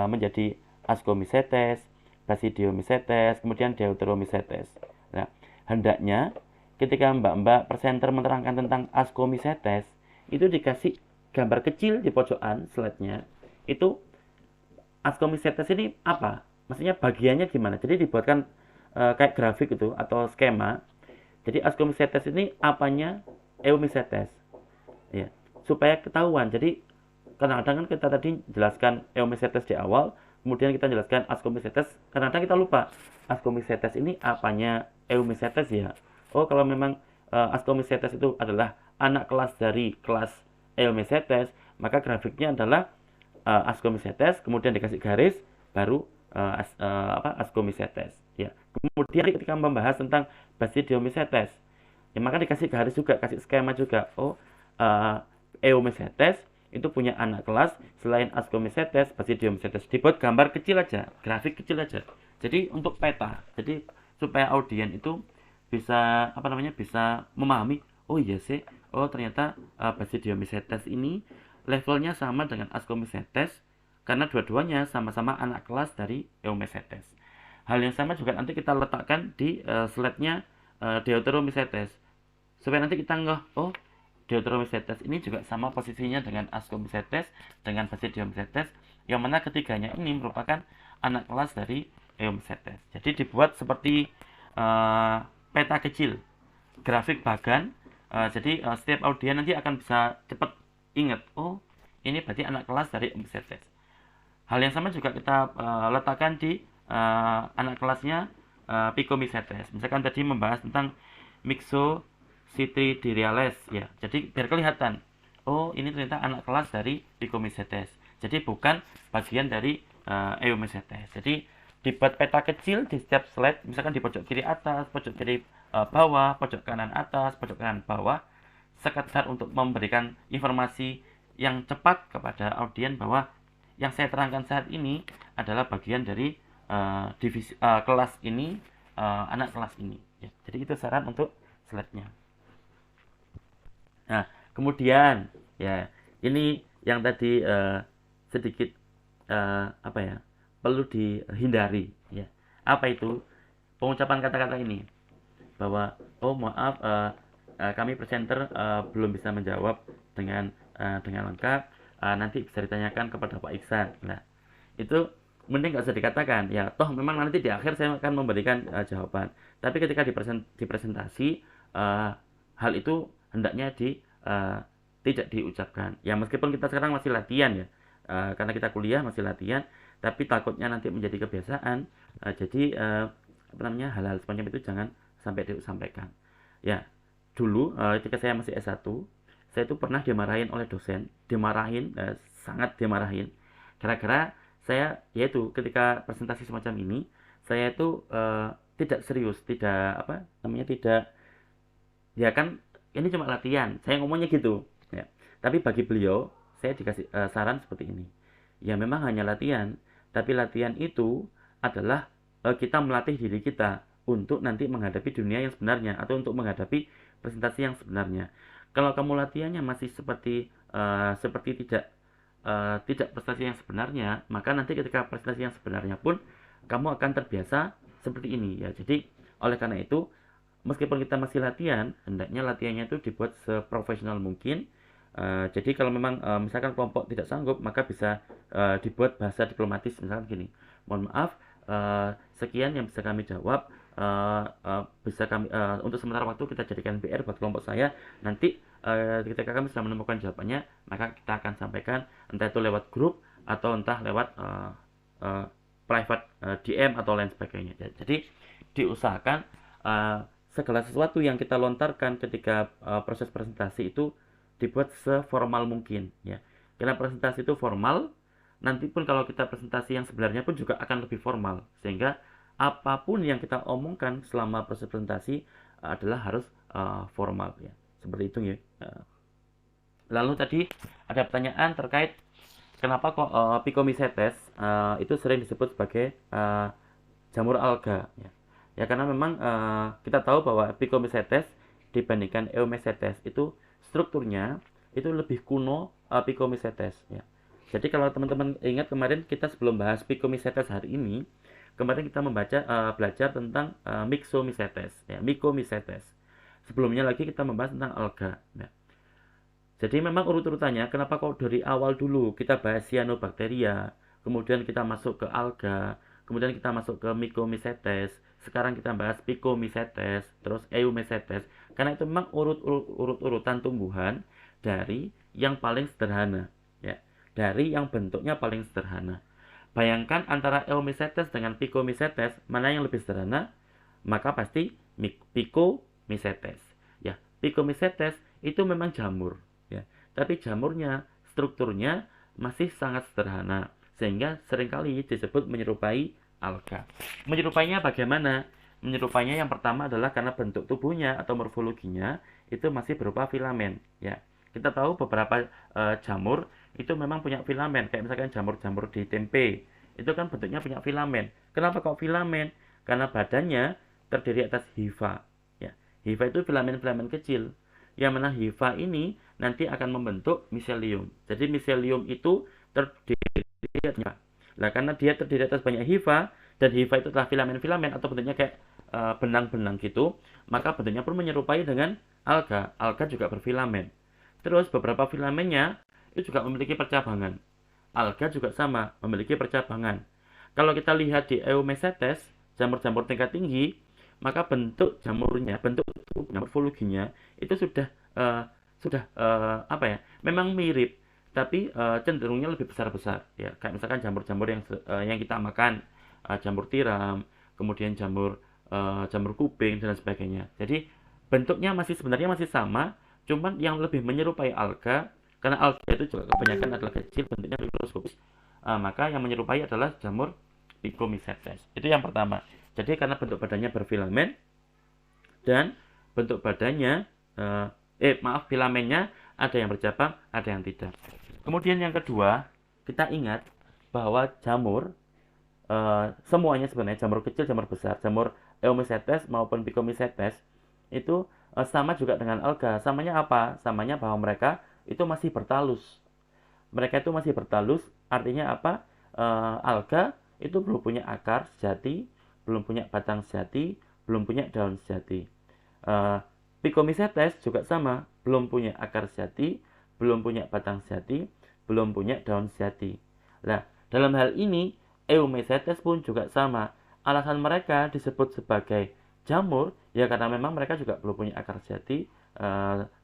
menjadi ascomicetes, Basidiomycetes, kemudian Deuteromycetes. Nah, hendaknya ketika mbak-mbak presenter menerangkan tentang Ascomycetes, itu dikasih gambar kecil di pojokan slide-nya. Itu Ascomycetes ini apa? Maksudnya bagiannya gimana? Jadi dibuatkan kayak grafik itu atau skema. Jadi Ascomycetes ini apanya Eumycetes. Ya, supaya ketahuan. Jadi kadang-kadang kan kita tadi jelaskan Eumycetes di awal, kemudian kita jelaskan Ascomycetes, kadang-kadang kita lupa Ascomycetes ini apanya Eumycetes ya. Oh, kalau memang Ascomycetes itu adalah anak kelas dari kelas Eumycetes, maka grafiknya adalah Ascomycetes, kemudian dikasih garis, baru Ascomycetes ya. Kemudian ketika membahas tentang Basidiomycetes, ya maka dikasih garis juga, kasih skema juga. Oh, Eumycetes itu punya anak kelas selain Ascomycetes, Basidiomycetes. Dibuat gambar kecil aja, grafik kecil aja. Jadi untuk peta. Jadi supaya audien itu bisa bisa memahami, oh iya sih, oh ternyata Basidiomycetes ini levelnya sama dengan Ascomycetes karena dua-duanya sama-sama anak kelas dari Eumycetes. Hal yang sama juga nanti kita letakkan di slide-nya Deuteromycetes. Supaya nanti kita ngeh, oh Deuteromycetes ini juga sama posisinya dengan Ascomycetes, dengan Basidiomycetes, yang mana ketiganya ini merupakan anak kelas dari Eumycetes. Jadi dibuat seperti peta kecil, grafik bagan. Jadi setiap audien nanti akan bisa cepat ingat, oh ini berarti anak kelas dari Eumycetes. Hal yang sama juga kita letakkan di anak kelasnya Picomycetes. Misalkan tadi membahas tentang Myxocitridiriales ya. Jadi biar kelihatan, oh ini ternyata anak kelas dari Picomycetes. Jadi bukan bagian dari Eumycetes. Jadi dibuat peta kecil di setiap slide, misalkan di pojok kiri atas, pojok kiri bawah, pojok kanan atas, pojok kanan bawah, sekedar untuk memberikan informasi yang cepat kepada audien bahwa yang saya terangkan saat ini adalah bagian dari divisi kelas ini, anak kelas ini ya. Jadi itu saran untuk slide-nya. Nah, kemudian ya ini yang tadi sedikit perlu dihindari ya. Apa itu? Pengucapan kata-kata ini bahwa oh maaf kami presenter belum bisa menjawab dengan lengkap, nanti bisa ditanyakan kepada Pak Iksan. Nah, itu mending nggak usah dikatakan ya, toh memang nanti di akhir saya akan memberikan jawaban. Tapi ketika di presentasi hal itu hendaknya tidak diucapkan ya, meskipun kita sekarang masih latihan ya, karena kita kuliah masih latihan, tapi takutnya nanti menjadi kebiasaan. Jadi hal-hal semacam itu jangan sampai disampaikan ya. Dulu ketika saya masih S1, saya itu pernah dimarahin oleh dosen, sangat dimarahin, gara-gara saya yaitu ketika presentasi semacam ini saya itu tidak serius, tidak ya kan ini cuma latihan, saya ngomongnya gitu ya. Tapi bagi beliau saya dikasih saran seperti ini ya, memang hanya latihan, tapi latihan itu adalah kita melatih diri kita untuk nanti menghadapi dunia yang sebenarnya atau untuk menghadapi presentasi yang sebenarnya. Kalau kamu latihannya masih seperti tidak prestasi yang sebenarnya, maka nanti ketika prestasi yang sebenarnya pun kamu akan terbiasa seperti ini ya. Jadi oleh karena itu, meskipun kita masih latihan, hendaknya latihannya itu dibuat seprofesional mungkin. Jadi kalau memang misalkan kelompok tidak sanggup, maka bisa dibuat bahasa diplomatis, misalkan gini, mohon maaf, sekian yang bisa kami jawab, bisa kami untuk sementara waktu kita jadikan PR buat kelompok saya. Nanti ketika kami sudah menemukan jawabannya, maka kita akan sampaikan entah itu lewat grup atau entah lewat private DM atau lain sebagainya. Jadi diusahakan segala sesuatu yang kita lontarkan ketika proses presentasi itu dibuat seformal mungkin ya. Karena presentasi itu formal, nanti pun kalau kita presentasi yang sebenarnya pun juga akan lebih formal, sehingga apapun yang kita omongkan selama proses presentasi adalah harus formal ya. Seperti itu ya. Lalu tadi ada pertanyaan terkait kenapa kok Picomycetes itu sering disebut sebagai jamur alga ya. Ya karena memang kita tahu bahwa Picomycetes dibandingkan Eumycetes itu strukturnya itu lebih kuno Picomycetes ya. Jadi kalau teman-teman ingat kemarin kita sebelum bahas Picomycetes hari ini, kemarin kita belajar tentang Myxomycetes, ya, Mycomycetes. Sebelumnya lagi kita membahas tentang alga. Nah, jadi memang urut-urutannya, kenapa kok dari awal dulu kita bahas cyanobacteria, kemudian kita masuk ke alga, kemudian kita masuk ke Mycomycetes, sekarang kita bahas Picomycetes, terus Eumycetes, karena itu memang urut-urutan tumbuhan dari yang paling sederhana, ya, dari yang bentuknya paling sederhana. Bayangkan antara Eumycetes dengan Picomycetes, mana yang lebih sederhana? Maka pasti Picomycetes. Ya, Picomycetes itu memang jamur, ya. Tapi jamurnya, strukturnya masih sangat sederhana, sehingga seringkali disebut menyerupai alga. Menyerupainya bagaimana? Menyerupainya yang pertama adalah karena bentuk tubuhnya atau morfologinya itu masih berupa filamen, ya. Kita tahu beberapa jamur itu memang punya filamen, kayak misalkan jamur-jamur di tempe, itu kan bentuknya punya filamen. Kenapa kok filamen? Karena badannya terdiri atas hifa, ya. Hifa itu filamen-filamen kecil, yang mana hifa ini nanti akan membentuk miselium. Jadi miselium itu terdiri atas, nah, karena dia terdiri atas banyak hifa, dan hifa itu adalah filamen-filamen atau bentuknya kayak benang-benang gitu, maka bentuknya pun menyerupai dengan alga. Alga juga berfilamen. Terus beberapa filamennya itu juga memiliki percabangan. Alga juga sama, memiliki percabangan. Kalau kita lihat di Eumycetes, jamur-jamur tingkat tinggi, maka bentuk jamurnya, bentuk morfologinya itu sudah apa ya? Memang mirip, tapi cenderungnya lebih besar-besar, ya. Kayak misalkan jamur-jamur yang kita makan, jamur tiram, kemudian jamur kuping dan sebagainya. Jadi bentuknya sebenarnya masih sama, cuman yang lebih menyerupai alga, karena alga itu juga kebanyakan adalah kecil, bentuknya mikroskopis, maka yang menyerupai adalah jamur Picomycetes. Itu yang pertama. Jadi karena bentuk badannya berfilamen dan bentuk badannya filamennya ada yang bercabang, ada yang tidak. Kemudian yang kedua, kita ingat bahwa jamur semuanya sebenarnya, jamur kecil, jamur besar, jamur Eumycetes maupun Picomycetes itu sama juga dengan alga. Samanya apa? Samanya bahwa mereka itu masih bertalus. Mereka itu masih bertalus, artinya apa? Alga itu belum punya akar sejati, belum punya batang sejati, belum punya daun sejati. Picomycetes juga sama, belum punya akar sejati, belum punya batang sejati, belum punya daun sejati. Nah, dalam hal ini Eumycetes pun juga sama. Alasan mereka disebut sebagai jamur ya karena memang mereka juga belum punya akar sejati,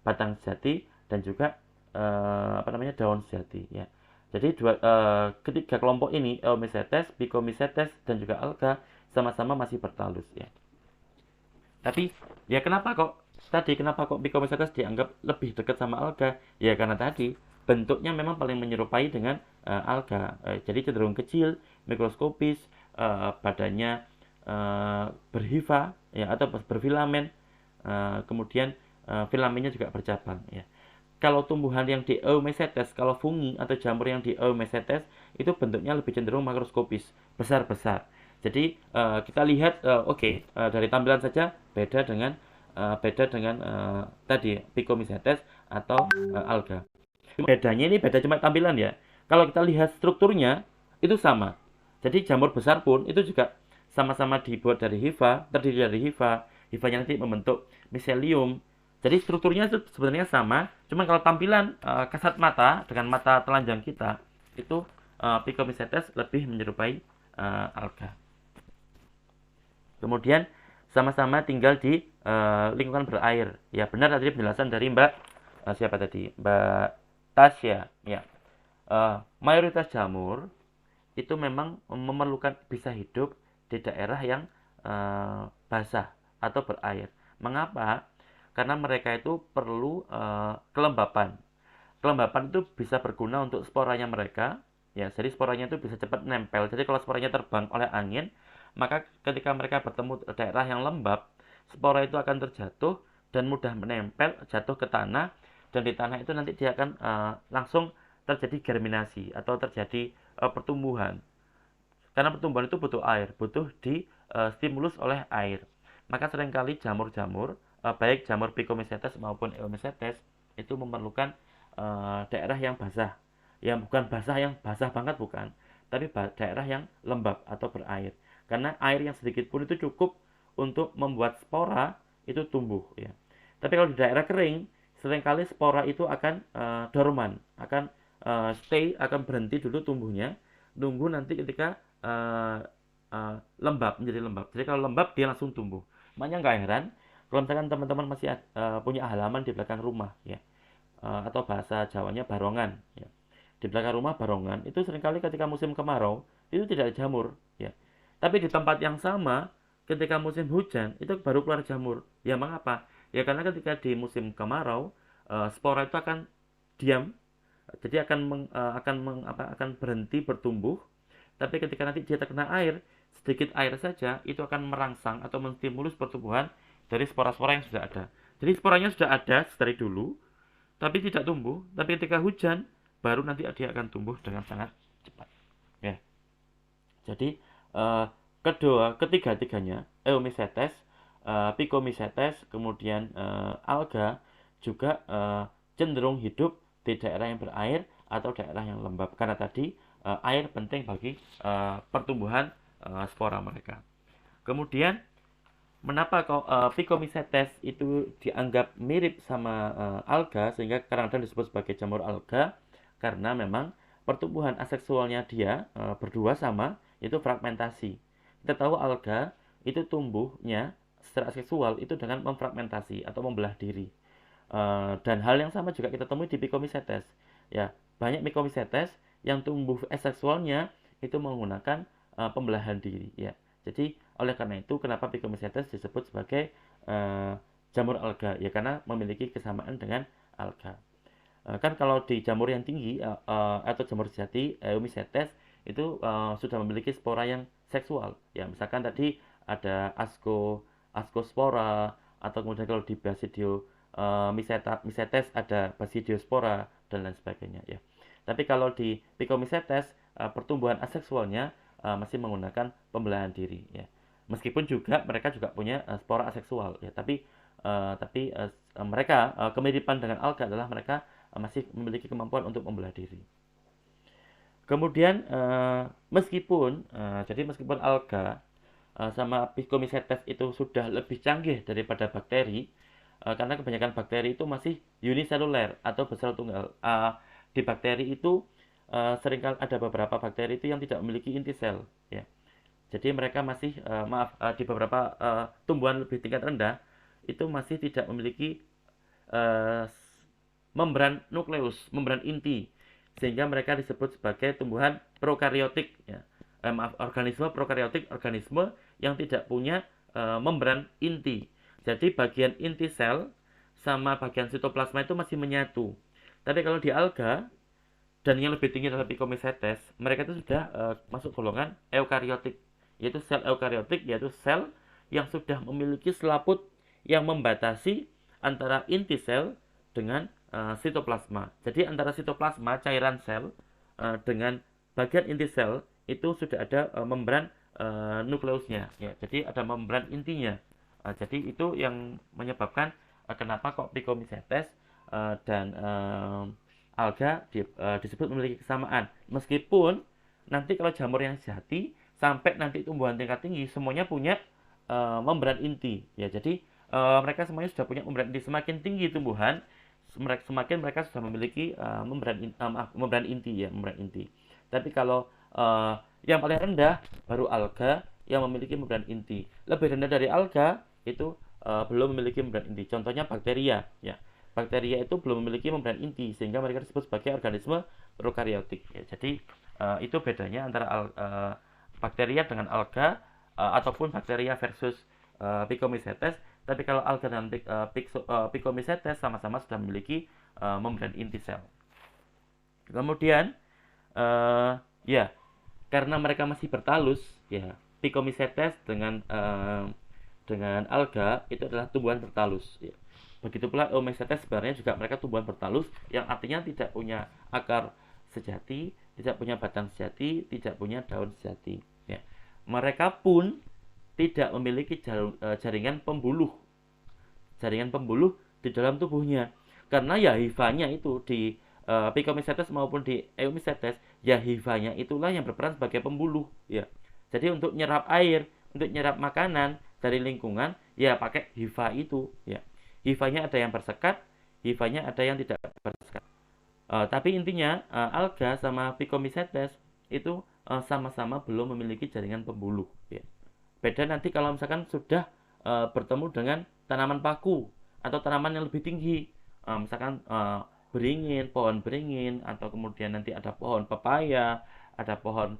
batang sejati, dan juga daun sejati, ya. Jadi ketiga kelompok ini, Eumycetes, Picomycetes, dan juga alga, sama-sama masih bertalus, ya. Tapi ya kenapa kok Picomycetes dianggap lebih dekat sama alga? Ya karena tadi bentuknya memang paling menyerupai dengan alga. Jadi cenderung kecil, mikroskopis, badannya berhifa, ya, atau berfilamen, kemudian filamennya juga bercabang, ya. Kalau tumbuhan yang di Eumycetes, kalau fungi atau jamur yang di Eumycetes itu bentuknya lebih cenderung makroskopis, besar-besar. Jadi kita lihat, dari tampilan saja beda dengan tadi Picomycetes atau alga. Bedanya ini beda cuma tampilan, ya. Kalau kita lihat strukturnya itu sama. Jadi jamur besar pun itu juga sama-sama dibuat dari hifa, terdiri dari hifa. Hifanya nanti membentuk miselium. Jadi strukturnya itu sebenarnya sama, cuma kalau tampilan kasat mata dengan mata telanjang kita itu Picomycetes lebih menyerupai alga. Kemudian sama-sama tinggal di lingkungan berair. Ya benar tadi penjelasan dari Mbak siapa tadi? Mbak Tasya. Ya. Mayoritas jamur itu memang memerlukan bisa hidup di daerah yang basah atau berair. Mengapa? Karena mereka itu perlu kelembapan. Kelembapan itu bisa berguna untuk sporanya mereka, ya. Jadi sporanya itu bisa cepat nempel. Jadi kalau sporanya terbang oleh angin, maka ketika mereka bertemu daerah yang lembab, spora itu akan terjatuh dan mudah menempel, jatuh ke tanah, dan di tanah itu nanti dia akan langsung terjadi germinasi atau terjadi pertumbuhan. Karena pertumbuhan itu butuh air, butuh stimulus oleh air. Maka seringkali jamur-jamur, baik jamur Picomycetes maupun Eumycetes, itu memerlukan daerah yang basah. Yang bukan basah yang basah banget, bukan. Tapi daerah yang lembab atau berair. karena air yang sedikit pun itu cukup untuk membuat spora itu tumbuh ya. Tapi kalau di daerah kering, seringkali spora itu akan dorman, akan akan berhenti dulu tumbuhnya, nunggu nanti ketika lembab, menjadi lembab. Jadi kalau lembab dia langsung tumbuh. Makanya nggak heran kalau misalkan teman-teman masih punya halaman di belakang rumah ya, atau bahasa Jawanya barongan ya. Di belakang rumah barongan itu seringkali ketika musim kemarau itu tidak ada jamur ya. Tapi di tempat yang sama ketika musim hujan itu baru keluar jamur. Ya mengapa? Ya karena ketika di musim kemarau spora itu akan diam, jadi akan berhenti bertumbuh. Tapi ketika nanti dia terkena air, sedikit air saja itu akan merangsang atau menstimulus pertumbuhan dari spora-spora yang sudah ada. Jadi sporanya sudah ada dari dulu, tapi tidak tumbuh. Tapi ketika hujan, baru nanti dia akan tumbuh dengan sangat cepat. Ya. Jadi ketiga-tiganya, Eumycetes, Phycomycetes, kemudian alga juga cenderung hidup di daerah yang berair atau daerah yang lembab. Karena tadi air penting bagi pertumbuhan spora mereka. Kemudian mengapa Phycomycetes itu dianggap mirip sama alga sehingga kadang-kadang disebut sebagai jamur alga? Karena memang pertumbuhan aseksualnya dia berdua sama, itu fragmentasi. Kita tahu alga itu tumbuhnya secara aseksual itu dengan memfragmentasi atau membelah diri. Dan hal yang sama juga kita temui di Phycomycetes. Ya, banyak Phycomycetes yang tumbuh aseksualnya itu menggunakan pembelahan diri. Ya, jadi oleh karena itu kenapa Phycomycetes disebut sebagai jamur alga? Ya karena memiliki kesamaan dengan alga. Kan kalau di jamur yang tinggi atau jamur sejati Eumycetes itu sudah memiliki spora yang seksual. Ya, misalkan tadi ada ascospora atau kemudian kalau di Basidiomycetes ada Basidiospora dan lain sebagainya ya. Tapi kalau di Phycomycetes pertumbuhan aseksualnya masih menggunakan pembelahan diri ya. Meskipun juga mereka juga punya spora aseksual ya, tapi mereka kemiripan dengan alga adalah mereka masih memiliki kemampuan untuk membelah diri. Kemudian meskipun alga sama Phycomycetes itu sudah lebih canggih daripada bakteri, karena kebanyakan bakteri itu masih uniseluler atau besar tunggal. Di bakteri itu seringkali ada beberapa bakteri itu yang tidak memiliki inti sel ya. Jadi mereka masih di beberapa tumbuhan lebih tingkat rendah itu masih tidak memiliki membran nukleus, membran inti, sehingga mereka disebut sebagai tumbuhan prokariotik ya. Organisme prokariotik, organisme yang tidak punya membran inti. Jadi bagian inti sel sama bagian sitoplasma itu masih menyatu. Tapi kalau di alga dan yang lebih tinggi dari Phycomycetes, mereka itu sudah masuk golongan eukariotik, yaitu sel eukariotik, yaitu sel yang sudah memiliki selaput yang membatasi antara inti sel dengan sitoplasma. Jadi antara sitoplasma, cairan sel, dengan bagian inti sel itu sudah ada membran nukleusnya. Ya, jadi ada membran intinya. Jadi itu yang menyebabkan kenapa kok Phycomycetes dan alga disebut memiliki kesamaan. Meskipun nanti kalau jamur yang sejati sampai nanti tumbuhan tingkat tinggi semuanya punya membran inti. Ya, jadi mereka semuanya sudah punya membran inti. Semakin tinggi tumbuhan, semakin mereka sudah memiliki membran inti ya, membran inti. Tapi kalau yang paling rendah baru alga yang memiliki membran inti. Lebih rendah dari alga itu belum memiliki membran inti. Contohnya bakteria ya. Bakteria itu belum memiliki membran inti sehingga mereka disebut sebagai organisme prokariotik ya. Jadi itu bedanya antara bakteria dengan alga ataupun bakteria versus Phycomycetes. Tapi kalau alga dan Phycomycetes sama-sama sudah memiliki membran inti sel. Kemudian ya karena mereka masih bertalus ya, Phycomycetes dengan alga itu adalah tumbuhan bertalus ya. Begitu pula Eumycetes sebenarnya juga mereka tumbuhan bertalus yang artinya tidak punya akar sejati, tidak punya batang sejati, tidak punya daun sejati ya. Mereka pun tidak memiliki jaringan pembuluh di dalam tubuhnya, karena ya hifanya itu di Phycomycetes maupun di Eumycetes ya hifanya itulah yang berperan sebagai pembuluh ya. Jadi untuk nyerap air, untuk nyerap makanan dari lingkungan, ya pakai hifa itu. Ya. Hifanya ada yang bersekat, hifanya ada yang tidak bersekat. Tapi intinya alga sama Phycomycetes itu sama-sama belum memiliki jaringan pembuluh. Ya. Beda nanti kalau misalkan sudah bertemu dengan tanaman paku atau tanaman yang lebih tinggi, misalkan beringin, pohon beringin, atau kemudian nanti ada pohon pepaya, ada pohon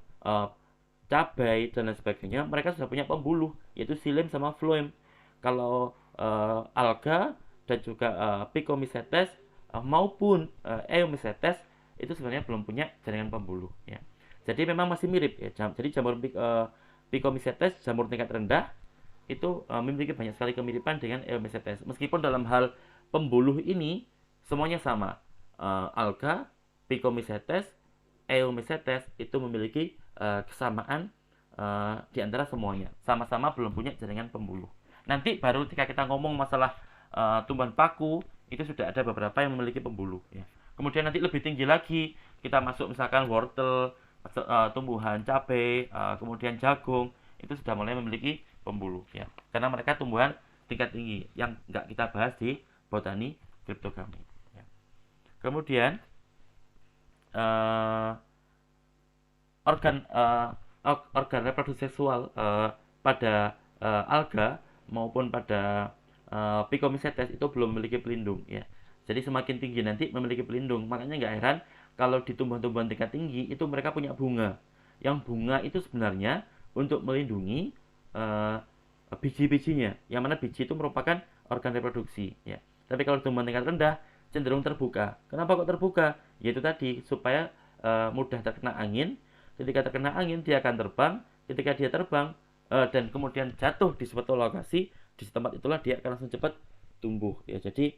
cabai dan lain sebagainya. Mereka sudah punya pembuluh, yaitu xilem sama phloem. Kalau alga dan juga Phycomycetes maupun Eomycetes itu sebenarnya belum punya jaringan pembuluh. Ya. Jadi memang masih mirip. Ya. Jadi jamur Phycomycetes, jamur tingkat rendah, itu memiliki banyak sekali kemiripan dengan Eomycetes. Meskipun dalam hal pembuluh ini semuanya sama. Alga, Phycomycetes, Eomycetes itu memiliki kesamaan di antara semuanya. Sama-sama belum punya jaringan pembuluh. Nanti baru ketika kita ngomong masalah tumbuhan paku, itu sudah ada beberapa yang memiliki pembuluh. Ya. Kemudian nanti lebih tinggi lagi, kita masuk misalkan wortel, tumbuhan cabai, kemudian jagung, itu sudah mulai memiliki pembuluh. Ya. Karena mereka tumbuhan tingkat tinggi yang nggak kita bahas di botani cryptogamy. Ya. Kemudian organ reproduksi seksual pada alga maupun pada Phycomycetes itu belum memiliki pelindung. Ya. Jadi semakin tinggi nanti memiliki pelindung. Makanya nggak heran kalau di tumbuhan-tumbuhan tingkat tinggi itu mereka punya bunga. Yang bunga itu sebenarnya untuk melindungi biji-bijinya. Yang mana biji itu merupakan organ reproduksi. Ya. Tapi kalau tumbuhan tingkat rendah cenderung terbuka. Kenapa kok terbuka? Yaitu tadi supaya mudah terkena angin. Ketika terkena angin dia akan terbang. Ketika dia terbang dan kemudian jatuh di suatu lokasi, di tempat itulah dia akan langsung cepat tumbuh. Ya, jadi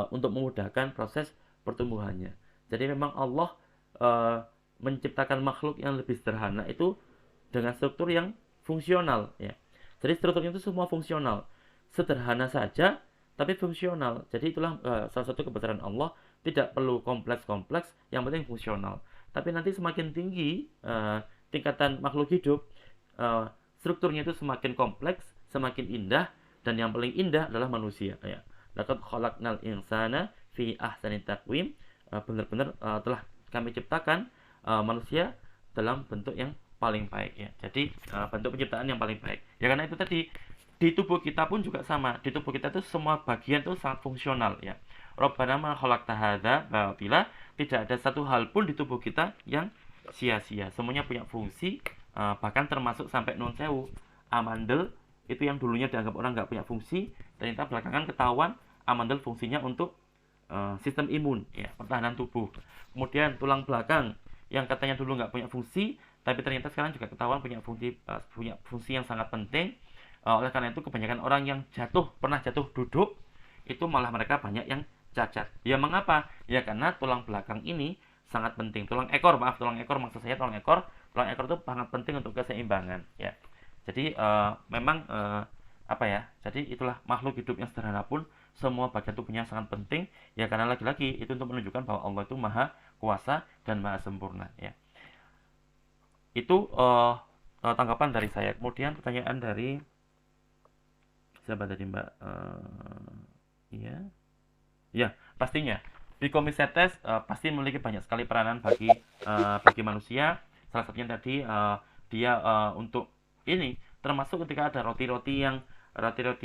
untuk memudahkan proses pertumbuhannya. Jadi memang Allah menciptakan makhluk yang lebih sederhana itu dengan struktur yang fungsional. Ya. Jadi strukturnya itu semua fungsional, sederhana saja tapi fungsional. Jadi itulah salah satu kebesaran Allah, tidak perlu kompleks-kompleks, yang penting fungsional. Tapi nanti semakin tinggi tingkatan makhluk hidup, strukturnya itu semakin kompleks, semakin indah, dan yang paling indah adalah manusia. Ya. Laqad khalaqnal insana fi ahsani taqwim. Benar-benar telah kami ciptakan manusia dalam bentuk yang paling baik. Ya. Jadi bentuk penciptaan yang paling baik. Ya karena itu tadi di tubuh kita pun juga sama. Di tubuh kita itu semua bagian itu sangat fungsional. Ya. Rabbana ma khalaqta hadza batila. Tidak ada satu hal pun di tubuh kita yang sia-sia. Semuanya punya fungsi. Bahkan termasuk sampai nun sewu, amandel itu yang dulunya dianggap orang nggak punya fungsi, ternyata belakangan ketahuan amandel fungsinya untuk sistem imun, ya, pertahanan tubuh. Kemudian tulang belakang yang katanya dulu nggak punya fungsi, tapi ternyata sekarang juga ketahuan punya fungsi yang sangat penting. Oleh karena itu kebanyakan orang yang pernah jatuh duduk, itu malah mereka banyak yang cacat. Ya mengapa? Ya karena tulang belakang ini sangat penting. Tulang ekor maksud saya tulang ekor itu sangat penting untuk keseimbangan. Ya. Jadi memang jadi itulah makhluk hidup yang sederhana pun semua bagian tubuhnya sangat penting. Ya karena lagi-lagi itu untuk menunjukkan bahwa Allah itu maha kuasa dan maha sempurna. Ya. Itu tanggapan dari saya. Kemudian pertanyaan dari siapa tadi Mbak? Ya pastinya Phycomycetes pasti memiliki banyak sekali peranan bagi manusia. Salah satunya tadi dia untuk ini termasuk ketika ada roti-roti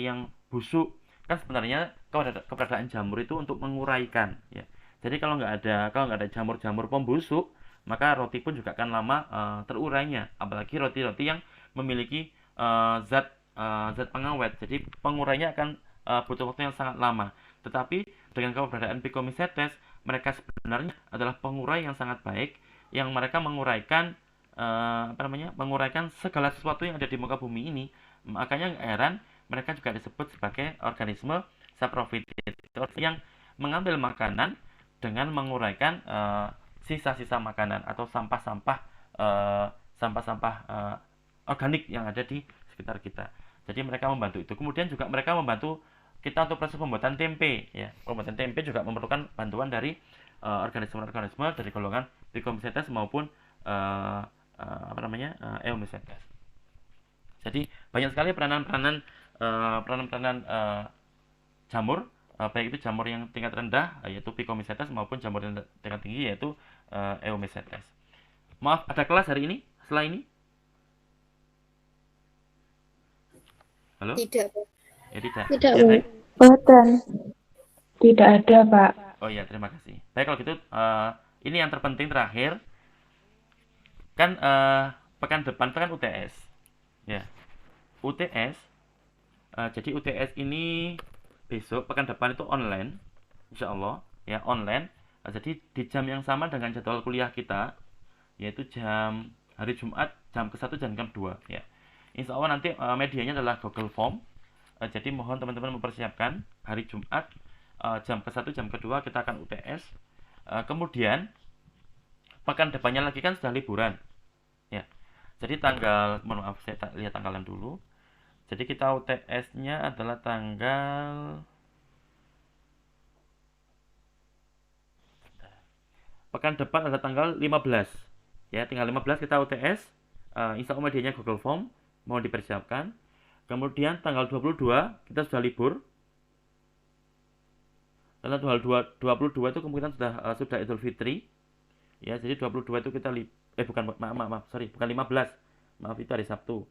yang busuk, kan sebenarnya keberadaan jamur itu untuk menguraikan. Ya. Jadi kalau nggak ada jamur-jamur pembusuk, maka roti pun juga akan lama terurainya. Apalagi roti-roti yang memiliki zat pengawet. Jadi pengurainya akan butuh waktu yang sangat lama. Tetapi dengan keberadaan Phycomycetes, mereka sebenarnya adalah pengurai yang sangat baik, yang mereka menguraikan segala sesuatu yang ada di muka bumi ini. Makanya nggak heran mereka juga disebut sebagai organisme saprofitit, yang mengambil makanan dengan menguraikan sisa-sisa makanan atau sampah-sampah organik yang ada di sekitar kita. Jadi mereka membantu itu. Kemudian juga mereka membantu kita untuk proses pembuatan tempe. Ya, pembuatan tempe juga memerlukan bantuan dari organisme-organisme dari golongan Phycomycetes maupun Eomycetes. Jadi banyak sekali peranan-peranan jamur, baik itu jamur yang tingkat rendah yaitu Phycomycetes maupun jamur yang tingkat tinggi yaitu Eomycetes. Maaf, ada kelas hari ini setelah ini? Halo? Tidak. Ya, tidak. Tidak, Ya, Bu. baik. Boten. Tidak ada, Pak. Oh iya, terima kasih. Baik, kalau gitu ini yang terpenting terakhir kan pekan depan itu kan UTS. Ya. UTS. Jadi UTS ini besok pekan depan itu online. Insya Allah ya online. Jadi di jam yang sama dengan jadwal kuliah kita yaitu hari Jumat jam ke-1 dan jam ke-2 ya. Insya Allah nanti medianya adalah Google Form. Jadi mohon teman-teman mempersiapkan hari Jumat jam ke-1 jam ke-2 kita akan UTS. Kemudian pekan depannya lagi kan sudah liburan ya. Jadi mohon maaf saya lihat tanggalan dulu. Jadi kita UTS-nya adalah pekan depan ada tanggal 15 ya, tinggal 15 kita UTS. Insya Allah medianya Google Form, mohon dipersiapkan. Kemudian tanggal 22 kita sudah libur. Karena tanggal 22 itu kemungkinan sudah Idul Fitri. Ya, jadi 22 itu kita bukan 15. Maaf, itu hari Sabtu.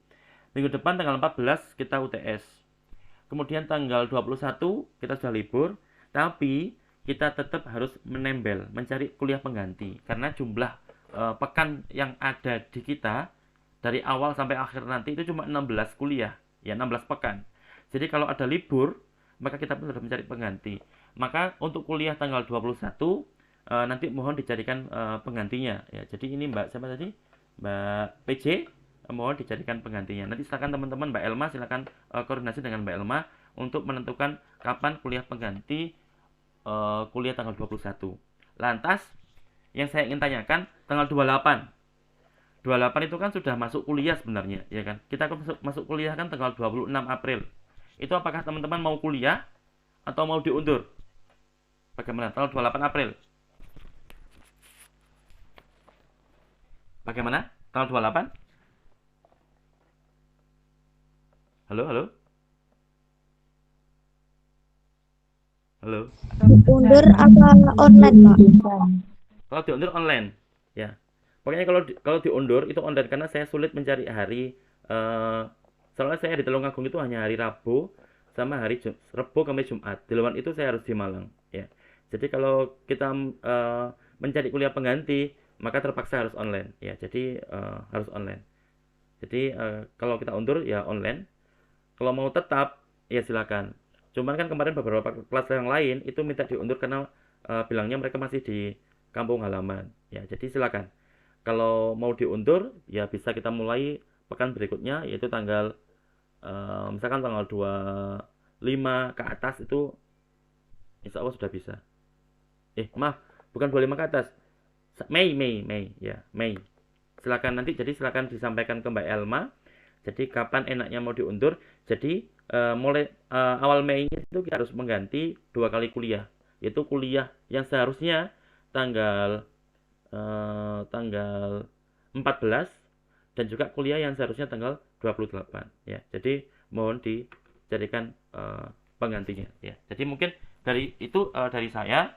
Minggu depan tanggal 14 kita UTS. Kemudian tanggal 21 kita sudah libur, tapi kita tetap harus menembel, mencari kuliah pengganti karena jumlah pekan yang ada di kita dari awal sampai akhir nanti itu cuma 16 kuliah. Ya, 16 pekan. Jadi kalau ada libur, maka kita pun harus mencari pengganti. Maka untuk kuliah tanggal 21 nanti mohon dicarikan penggantinya ya. Jadi ini Mbak siapa tadi? Mbak PJ, mohon dicarikan penggantinya. Nanti silakan teman-teman Mbak Elma silakan koordinasi dengan Mbak Elma untuk menentukan kapan kuliah pengganti kuliah tanggal 21. Lantas yang saya ingin tanyakan tanggal 28 itu kan sudah masuk kuliah sebenarnya, ya kan? Kita masuk kuliah kan tanggal 26 April. Itu apakah teman-teman mau kuliah atau mau diundur? Bagaimana? Tanggal 28 April. Bagaimana? Tanggal 28? Halo? Undur apa online, Pak? Kalau diundur online, ya. Pokoknya kalau diundur itu online karena saya sulit mencari hari. Soalnya saya di Tulungagung itu hanya hari Rabu sama hari Rabu Kamis Jumat. Di luar itu saya harus di Malang, ya. Jadi kalau kita mencari kuliah pengganti, maka terpaksa harus online, ya. Jadi harus online. Jadi kalau kita undur ya online. Kalau mau tetap ya silakan. Cuman kan kemarin beberapa kelas yang lain itu minta diundur karena bilangnya mereka masih di kampung halaman, ya. Jadi silakan. Kalau mau diundur ya bisa kita mulai pekan berikutnya yaitu tanggal misalkan tanggal 25 ke atas itu insya Allah sudah bisa. Maaf, bukan 25 ke atas. Mei ya, Mei. Silakan nanti, jadi silakan disampaikan ke Mbak Elma. Jadi kapan enaknya mau diundur. Jadi mulai awal Mei itu kita harus mengganti 2 kali kuliah. Yaitu kuliah yang seharusnya tanggal 14 dan juga kuliah yang seharusnya tanggal 28 ya. Jadi mohon dicarikan penggantinya ya. Jadi mungkin dari saya.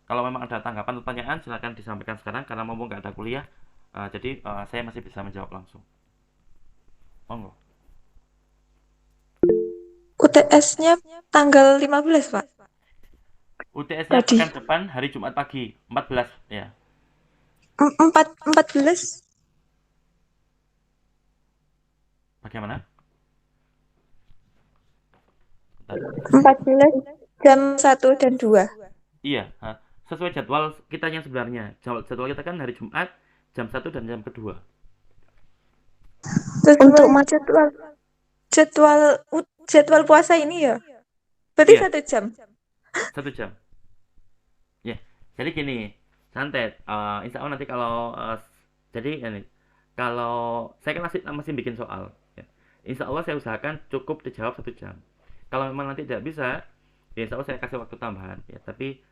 Kalau memang ada tanggapan atau pertanyaan silakan disampaikan sekarang karena mumpung nggak ada kuliah. Jadi saya masih bisa menjawab langsung. Monggo. UTS-nya tanggal 15, Pak. UTS-nya pekan depan hari Jumat pagi 14 ya. 14. Bagaimana? 14 jam 1 dan 2. Iya, sesuai jadwal kita yang sebenarnya. Jadwal kita kan hari Jumat jam 1 dan jam kedua. Untuk jadwal puasa ini ya? Berarti Iya. 1 jam. 1 jam. Ya, jadi gini, santet. Insya Allah nanti kalau kalau saya kan masih bikin soal. Ya. Insya Allah saya usahakan cukup dijawab 1 jam. Kalau memang nanti tidak bisa, ya insya Allah saya kasih waktu tambahan. Ya, tapi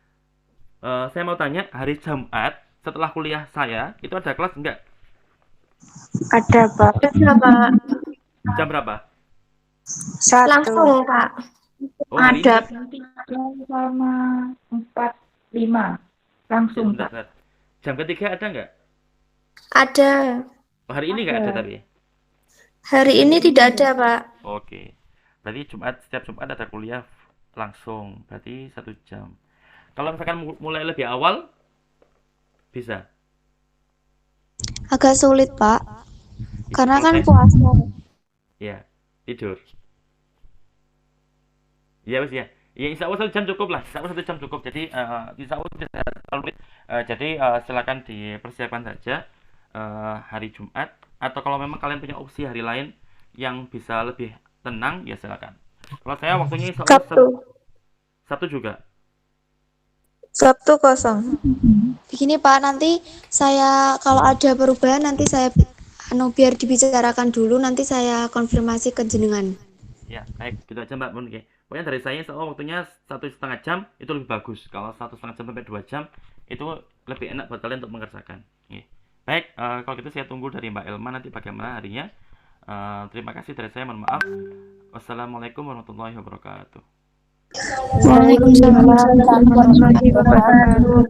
saya mau tanya, hari Jumat setelah kuliah saya itu ada kelas enggak? Ada, Pak. Ada, Pak. Jam berapa? Langsung, Pak. Oh, hari Ada. ini. Sama 45 langsung, Sebentar, Pak. sebentar. Jam ketiga ada nggak? Ada. Oh, hari ini nggak ada tapi. Hari ini tidak ada, Pak. Oke. Berarti setiap Jumat ada kuliah langsung. Berarti 1 jam. Kalau misalkan mulai lebih awal, bisa. Agak sulit, Pak. Itu Karena kalau kan saya- puasa. Ya, tidur. Ya wes ya. Ya insya Allah 1 jam cukup lah. Insya Allah 1 jam cukup. Jadi insya Allah tidak terlalu sulit. Jadi silakan dipersiapkan saja hari Jumat. Atau kalau memang kalian punya opsi hari lain yang bisa lebih tenang, ya silakan. Kalau saya waktunya insya Allah Sabtu juga. Sabtu kosong. Begini Pak, nanti saya kalau ada perubahan nanti saya biar dibicarakan dulu, nanti saya konfirmasi ke jenengan. Ya, baik, gitu aja Mbak Mun. Oke. Pokoknya dari saya insya Allah waktunya 1,5 jam itu lebih bagus. Kalau 1,5 jam sampai 2 jam itu lebih enak buat kalian untuk mengerjakan. Oke. Baik, kalau gitu saya tunggu dari Mbak Elma nanti bagaimana harinya. Terima kasih dari saya, mohon maaf. Wassalamualaikum warahmatullahi wabarakatuh. Waalaikumsalam warahmatullahi wabarakatuh.